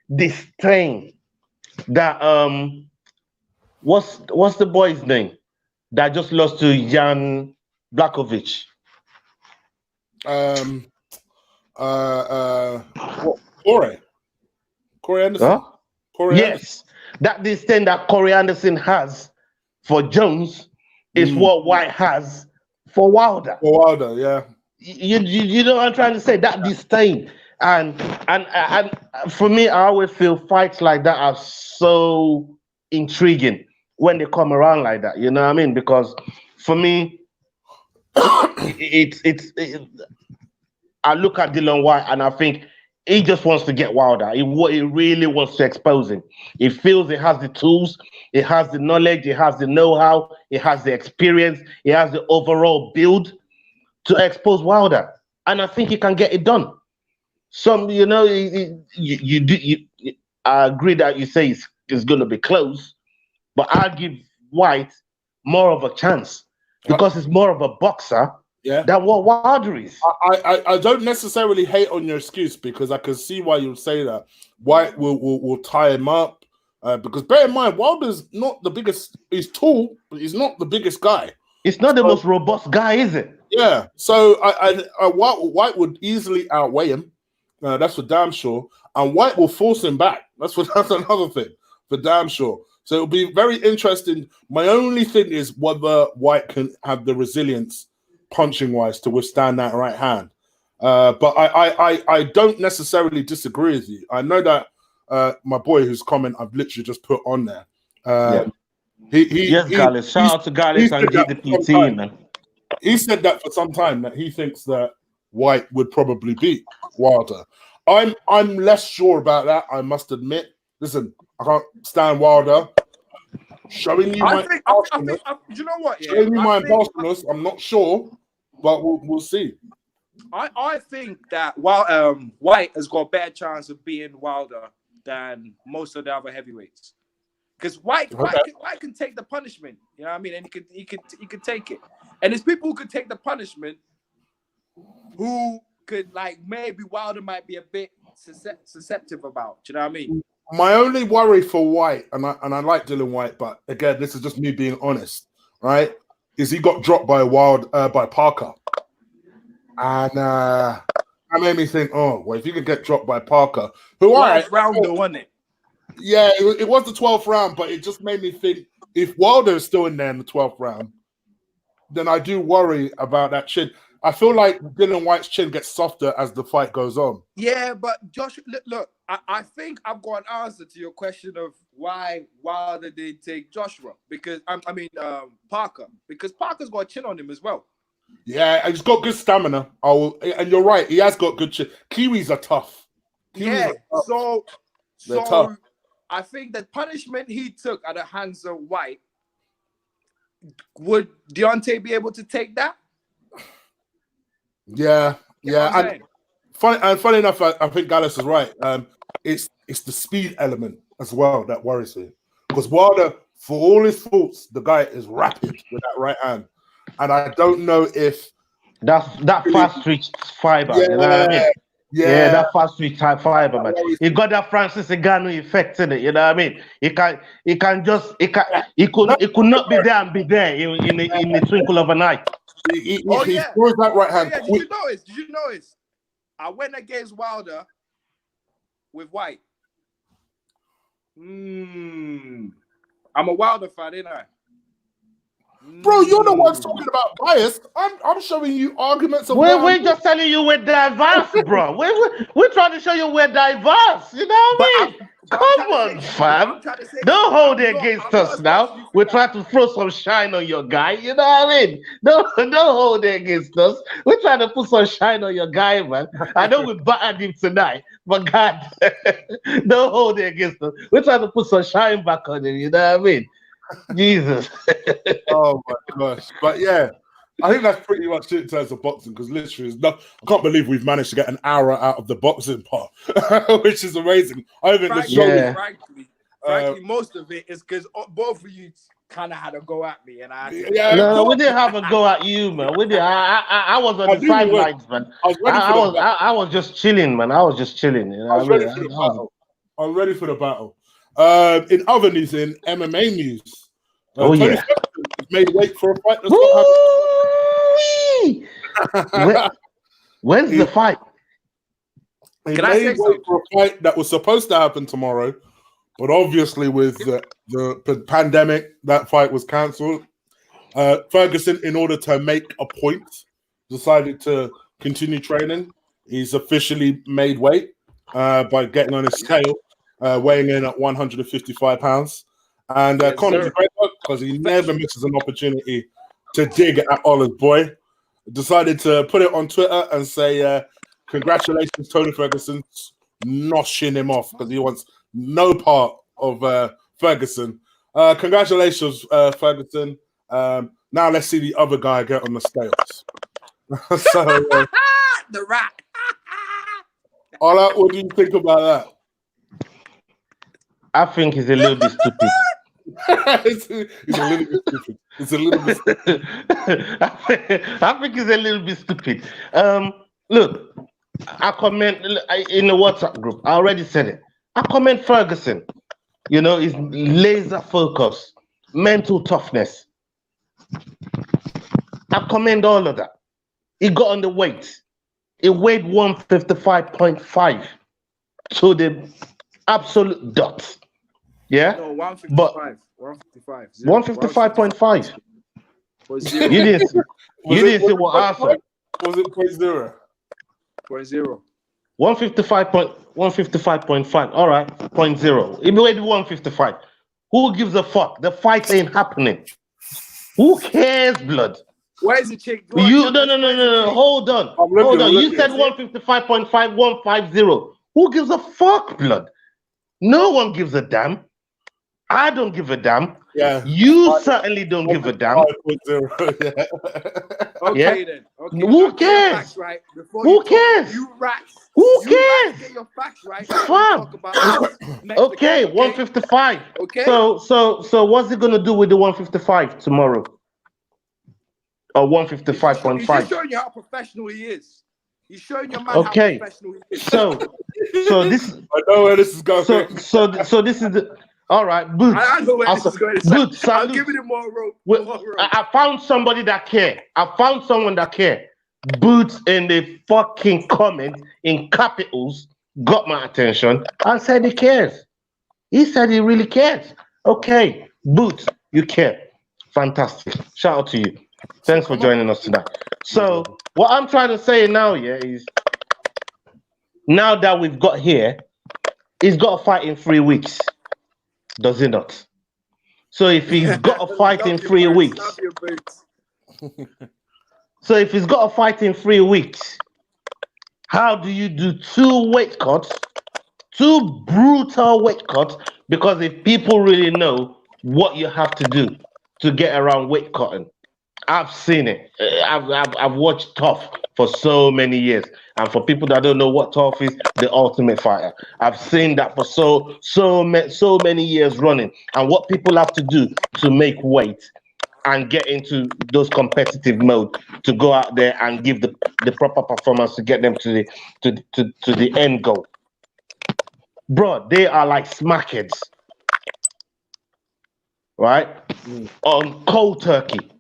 this thing that what's the boy's name that just lost to Jan Blachowicz? Corey Anderson. Huh? Yes, that this thing that Corey Anderson has for Jones is what White has for Wilder. For Wilder, yeah. You know what I'm trying to say? That disdain. And for me, I always feel fights like that are so intriguing when they come around like that. You know what I mean? Because for me, I look at Dillian Whyte and I think he just wants to get Wilder. He really wants to expose him. He feels he has the tools, he has the knowledge, he has the know-how, he has the experience, he has the overall build to expose Wilder. And I think he can get it done. Some, you know, I agree that you say it's going to be close, but I'll give White more of a chance because it's more of a boxer than what Wilder is. I don't necessarily hate on your excuse because I can see why you'll say that. White will tie him up because bear in mind, Wilder's not the biggest. He's tall, but he's not the biggest guy. It's not the most robust guy, is it? Yeah. So White would easily outweigh him. That's for damn sure. And White will force him back. That's another thing for damn sure. So it'll be very interesting. My only thing is whether White can have the resilience punching wise to withstand that right hand. But I don't necessarily disagree with you. I know that my boy whose comment I've literally just put on there. Gallus. Shout out to Gallus and GDPT, man. He said that for some time that he thinks that White would probably beat Wilder. I'm less sure about that, I must admit. Listen, I can't stand Wilder. Showing you my impartialness. You know what? Yeah, showing you my impartialness. I'm not sure, but we'll see. I think that White has got a better chance of beating Wilder than most of the other heavyweights. Because White can take the punishment, you know what I mean, and he could take it. And there's people who could take the punishment who could, like, maybe Wilder might be a bit susceptible about. Do you know what I mean? My only worry for White, and I like Dillian Whyte, but again, this is just me being honest, right? Is he got dropped by Parker, and That made me think, oh, well, if you could get dropped by Parker, who I round though, wasn't it? Yeah, it was the 12th round, but it just made me think if Wilder is still in there in the 12th round, then I do worry about that chin. I feel like Dylan White's chin gets softer as the fight goes on. Yeah, but Josh, look, I think I've got an answer to your question of why Wilder did take Joshua because Parker, because Parker's got a chin on him as well. Yeah, he's got good stamina. And you're right, he has got good chin. Kiwis are tough. So tough. I think the punishment he took at the hands of White, would Deontay be able to take that? Yeah. Funny enough, I think Gallus is right. It's the speed element as well that worries me. Because Wilder, for all his faults, the guy is rapid with that right hand. And I don't know if that fast twitch fiber, you know what I mean? Yeah, that fast twitch type fiber, man. He got that Francis Ngannou effect in it, you know what I mean? He could not be there and be there in the twinkle of an eye. He throws that right hand. Did you notice? I went against Wilder with White. I'm a Wilder fan, ain't I? Bro, you're the one talking about bias. I'm showing you arguments of we're just telling you we're diverse, bro. We're trying to show you we're diverse. You know what I mean? Come on, fam. Don't hold it against us now. We're trying to throw some shine on your guy. You know what I mean? Don't hold it against us. We're trying to put some shine on your guy, man. I know we battered him tonight, but God, don't hold it against us. We're trying to put some shine back on him. You know what I mean? Jesus. Oh my gosh. But yeah, I think that's pretty much it in terms of boxing because literally I can't believe we've managed to get an hour out of the boxing part, which is amazing. I think the show frankly, most of it is because both of you kind of had a go at me, and we didn't have a go at you, man. We did. I was on the sidelines, man. I was just chilling, man. I was just chilling. You know I was ready for the battle. I was ready for the battle. In other news, in MMA news, Tony made weight for a fight that's not happening. When's the fight? He made weight for a fight that was supposed to happen tomorrow, but obviously with the pandemic, that fight was cancelled. Ferguson, in order to make a point, decided to continue training. He's officially made weight by getting on his scale. Weighing in at 155 pounds. And Connor's a great work because he never misses an opportunity to dig at Ola's boy. Decided to put it on Twitter and say, congratulations, Tony Ferguson, noshing him off because he wants no part of Ferguson. Congratulations, Ferguson. Now let's see the other guy get on the scales. So, the rat. Ola, what do you think about that? I think he's a little bit stupid. It's a little bit stupid. It's a little bit stupid. I think he's a little bit stupid. Look, I comment in the WhatsApp group. I already said it. I comment Ferguson. You know, he's laser focus, mental toughness. I commend all of that. He got on the weight. He weighed 155.5 to the absolute dot. Yeah, no, 155. 155.5. You didn't see what I said. Was it 0.0? 0.0. 155.5. All right, 0.0. He weighed 155. Who gives a fuck? The fight ain't happening. Who cares, blood? Where's the chick? No. Hold on. You said 155.5, 150. Who gives a fuck, blood? No one gives a damn. I don't give a damn. Yeah. You certainly don't give a damn. Yeah. Okay then. Okay. Who cares? Right. Who cares? You rats. Who cares? Get your facts right. Okay, 155. Okay. So what's he gonna do with the 155 tomorrow? Or 155.5? He's just showing you how professional he is. He's showing your man how professional he is. So this. I know where this is going. So this is the. All right, Boots. I know where this is going. Boots, I'm giving him more rope. I found somebody that care. I found someone that care. Boots in the fucking comment in capitals got my attention and said he cares. He said he really cares. Okay, Boots, you care. Fantastic. Shout out to you. Thanks for joining us tonight. So, what I'm trying to say now, yeah, is now that we've got here, he's got to fight in 3 weeks. Does he not? So, if he's got to fight in 3 weeks, so if he's got to fight in 3 weeks, how do you do 2 weight cuts, 2 brutal weight cuts? Because if people really know what you have to do to get around weight cutting, I've seen it. I've watched Tough for so many years, and for people that don't know what Tough is, the Ultimate Fighter. I've seen that for so many years running, and what people have to do to make weight and get into those competitive mode to go out there and give the proper performance to get them to the end goal. Bro, they are like smackheads, right? On cold turkey,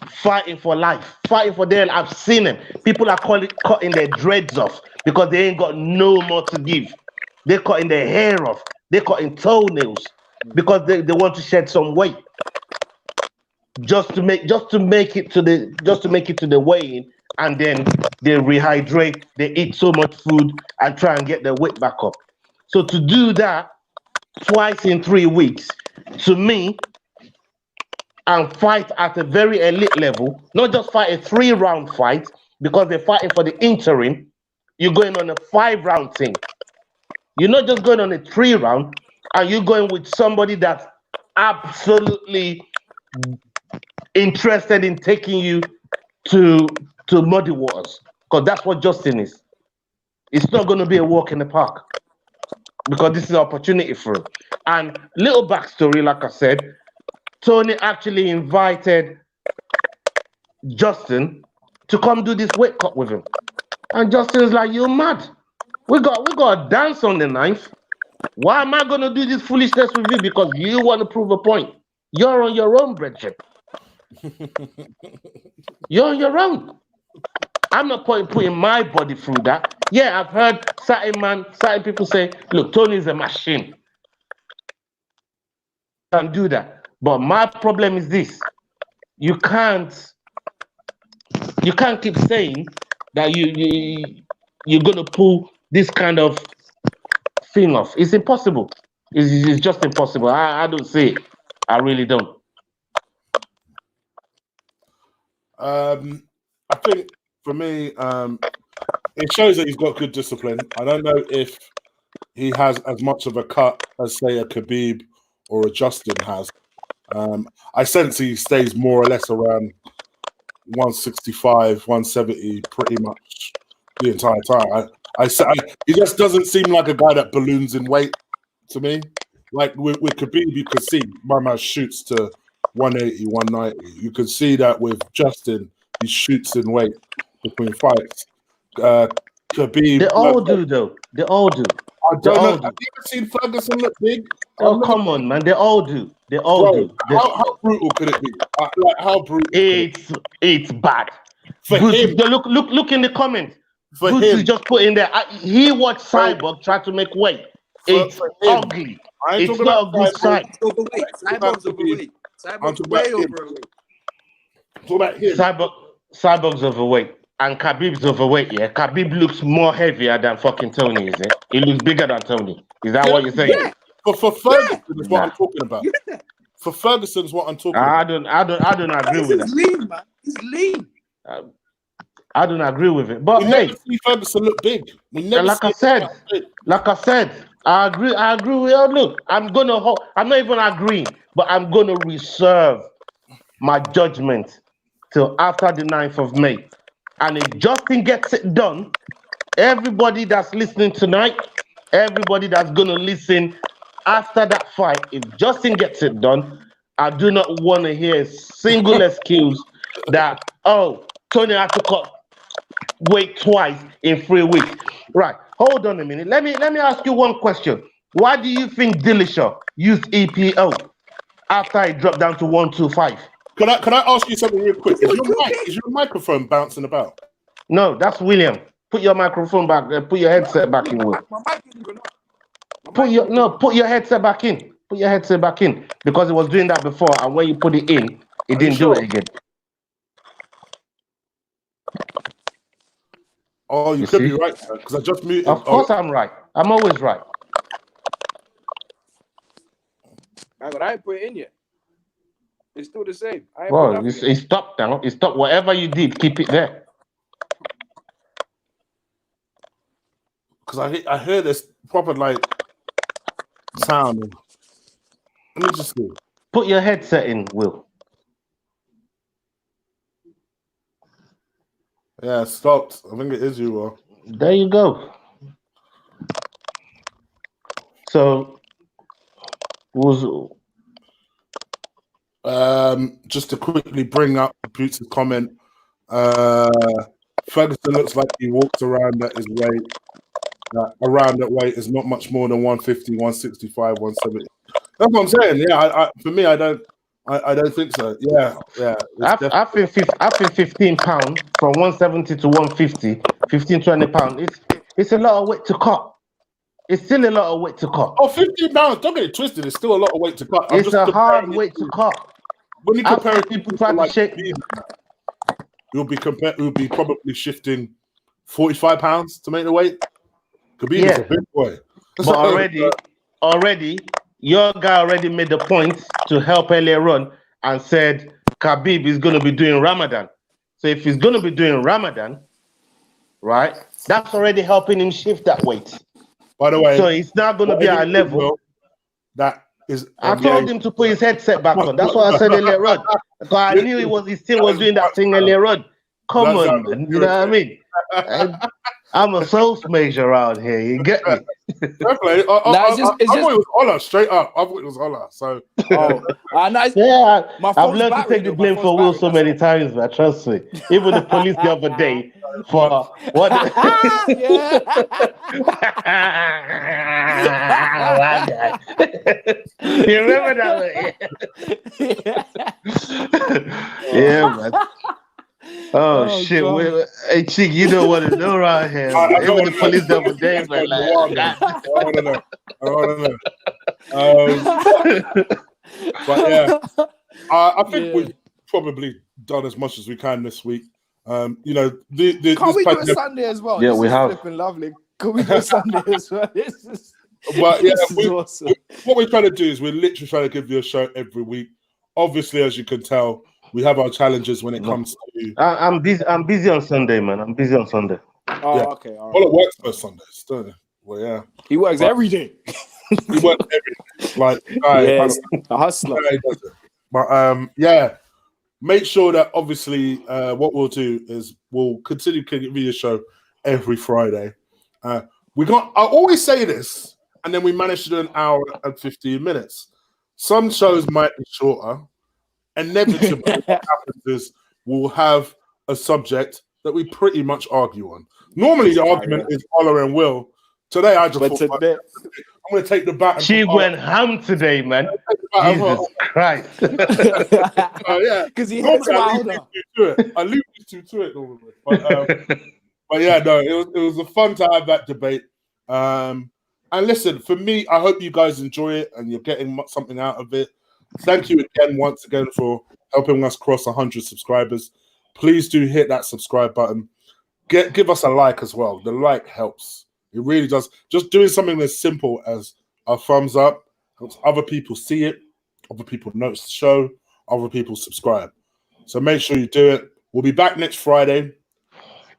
fighting for life, fighting for their life. I've seen them. People are cutting their dreads off because they ain't got no more to give. They're cutting their hair off. They're cutting toenails because they want to shed some weight. Just to make it to the weigh-in, and then they rehydrate, they eat so much food and try and get their weight back up. So to do that twice in 3 weeks, to me, and fight at a very elite level, not just fight a 3-round fight, because they're fighting for the interim, you're going on a 5-round thing. You're not just going on a 3-round, and you're going with somebody that's absolutely interested in taking you to muddy waters, because that's what Justin is. It's not going to be a walk in the park, because this is an opportunity for him. And little backstory, like I said, Tony actually invited Justin to come do this weight cut with him, and Justin is like, "You're mad. We got a dance on the 9th. Why am I going to do this foolishness with you because you want to prove a point? You're on your own, brethren. You're on your own. I'm not putting my body through that." Yeah, I've heard certain people say, "Look, Tony's a machine. Can't do that." But my problem is this: you can't keep saying that you're gonna pull this kind of thing off. It's impossible. It's just impossible. I don't see it. I really don't. I think for me, it shows that he's got good discipline. I don't know if he has as much of a cut as, say, a Khabib or a Justin has. I sense he stays more or less around 165, 170 pretty much the entire time. He just doesn't seem like a guy that balloons in weight to me. Like with Khabib, you could see my man shoots to 180, 190. You can see that with Justin, he shoots in weight between fights. Khabib, they all do, though. They all do. I don't know. Have you ever seen Ferguson look big? Oh, come on, man. They all do. They all do. How brutal could it be? Like, how brutal? It's bad. For him. Look in the comments. For Boots him. is just put in there. He watched Cyborg try to make weight. It's ugly. It's not a good sign. Cyborg's overweight. Cyborg's way overweight. Talk about him. Cyborg's overweight. And Khabib's overweight, yeah? Khabib looks more heavier than fucking Tony, is it? He looks bigger than Tony. Is that what you're saying? Yeah. But for Ferguson is what I'm talking about. Yeah. For Ferguson's what I'm talking about. I don't agree with that. He's lean, man. He's lean. I don't agree with it. But we never see Ferguson look big. Like I said, I agree with you. Look, I'm not even agreeing, but I'm gonna reserve my judgment till after the 9th of May. And if Justin gets it done, everybody that's listening tonight, everybody that's going to listen after that fight, if Justin gets it done, I do not want to hear a single excuse that, oh, Tony had to cut weight twice in 3 weeks. Right, hold on a minute. Let me ask you one question. Why do you think Dillashaw used EPO after he dropped down to 125? Can I ask you something real quick? Is your microphone bouncing about? No, that's William. Put your microphone back. Put your headset back in, Will. Put your headset back in. Put your headset back in because it was doing that before, and when you put it in, it didn't do it again. Oh, you could be right because I just muted. Of course, I'm right. I'm always right. I ain't put it in yet. It's still the same. Well, it stopped now. It stopped. Whatever you did, keep it there. Because I hear this proper like sound. Let me just see. Put your headset in, Will. Yeah, it stopped. I think it is you, Will. There you go. So, just to quickly bring up Boots' comment, Ferguson looks like he walks around at his weight. Around that weight is not much more than 150, 165, 170. That's what I'm saying. Yeah, for me, I don't think so. Yeah. I think 15 pounds from 170 to 150, 15, 20 pounds. It's a lot of weight to cut. It's still a lot of weight to cut. Oh, 15 pounds. Don't get it twisted. It's still a lot of weight to cut. It's a hard weight to cut. When you compare people try to shake, you'll be probably shifting 45 pounds to make the weight. Khabib is a big boy. But already, your guy already made the point to help earlier on and said Khabib is going to be doing Ramadan. So if he's going to be doing Ramadan, right, that's already helping him shift that weight. By the way, so it's now going to be at a level that is. I told him to put his headset back on. That's what I said earlier on. Because I knew he still was doing that thing earlier on. Come on, man. You know what I mean? I'm a soul major around here. You get me? Definitely. I thought it was Ola, straight up. I thought it was Ola. So, I've learned to take the blame for Will so many times, man. Trust me. Even the police the other day for what? You remember that? Yeah, man. Oh shit! Hey, Chig, you don't want to know around here. Even the police the other day, man. I want to know. But yeah, I think we've probably done as much as we can this week. Can't we do a Sunday as well? Yeah, this we have. Flipping lovely. Can we do a Sunday as well? This is awesome. What we're trying to do is we're literally trying to give you a show every week. Obviously, as you can tell, we have our challenges when it comes to. I'm busy on Sunday, man. I'm busy on Sunday. Oh, yeah. Okay. All right. Well, it works for Sundays, don't it? Well, yeah. He works every day. He works every day. Like, a hustler. But yeah, make sure that obviously what we'll do is we'll continue to give you a show every Friday. I always say this, and then we manage to do an hour and 15 minutes. Some shows might be shorter. Inevitably, what happens is we'll have a subject that we pretty much argue on. Normally, the argument is Ola and Will. Today, I just thought, I'm going to take the bat. She went ham today, man. Jesus Christ. Yeah, because he hits wilder. I leave you to it normally. But yeah, no, it was a fun to have that debate. And listen, for me, I hope you guys enjoy it and you're getting something out of it. Thank you again, once again, for helping us cross 100 subscribers. Please do hit that subscribe button. Give us a like as well. The like helps. It really does. Just doing something as simple as a thumbs up helps other people see it, other people notice the show, other people subscribe. So make sure you do it. We'll be back next Friday,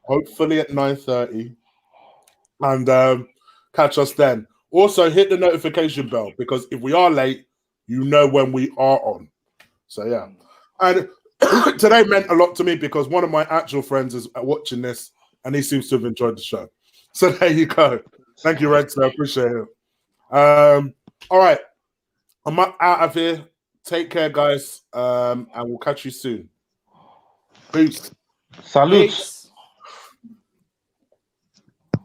hopefully at 9:30, and catch us then. Also, hit the notification bell because if we are late, you know when we are on. So yeah. And today meant a lot to me because one of my actual friends is watching this and he seems to have enjoyed the show. So there you go. Thank you, Rex. I appreciate it. All right. I'm out of here. Take care, guys. And we'll catch you soon. Peace. Salute.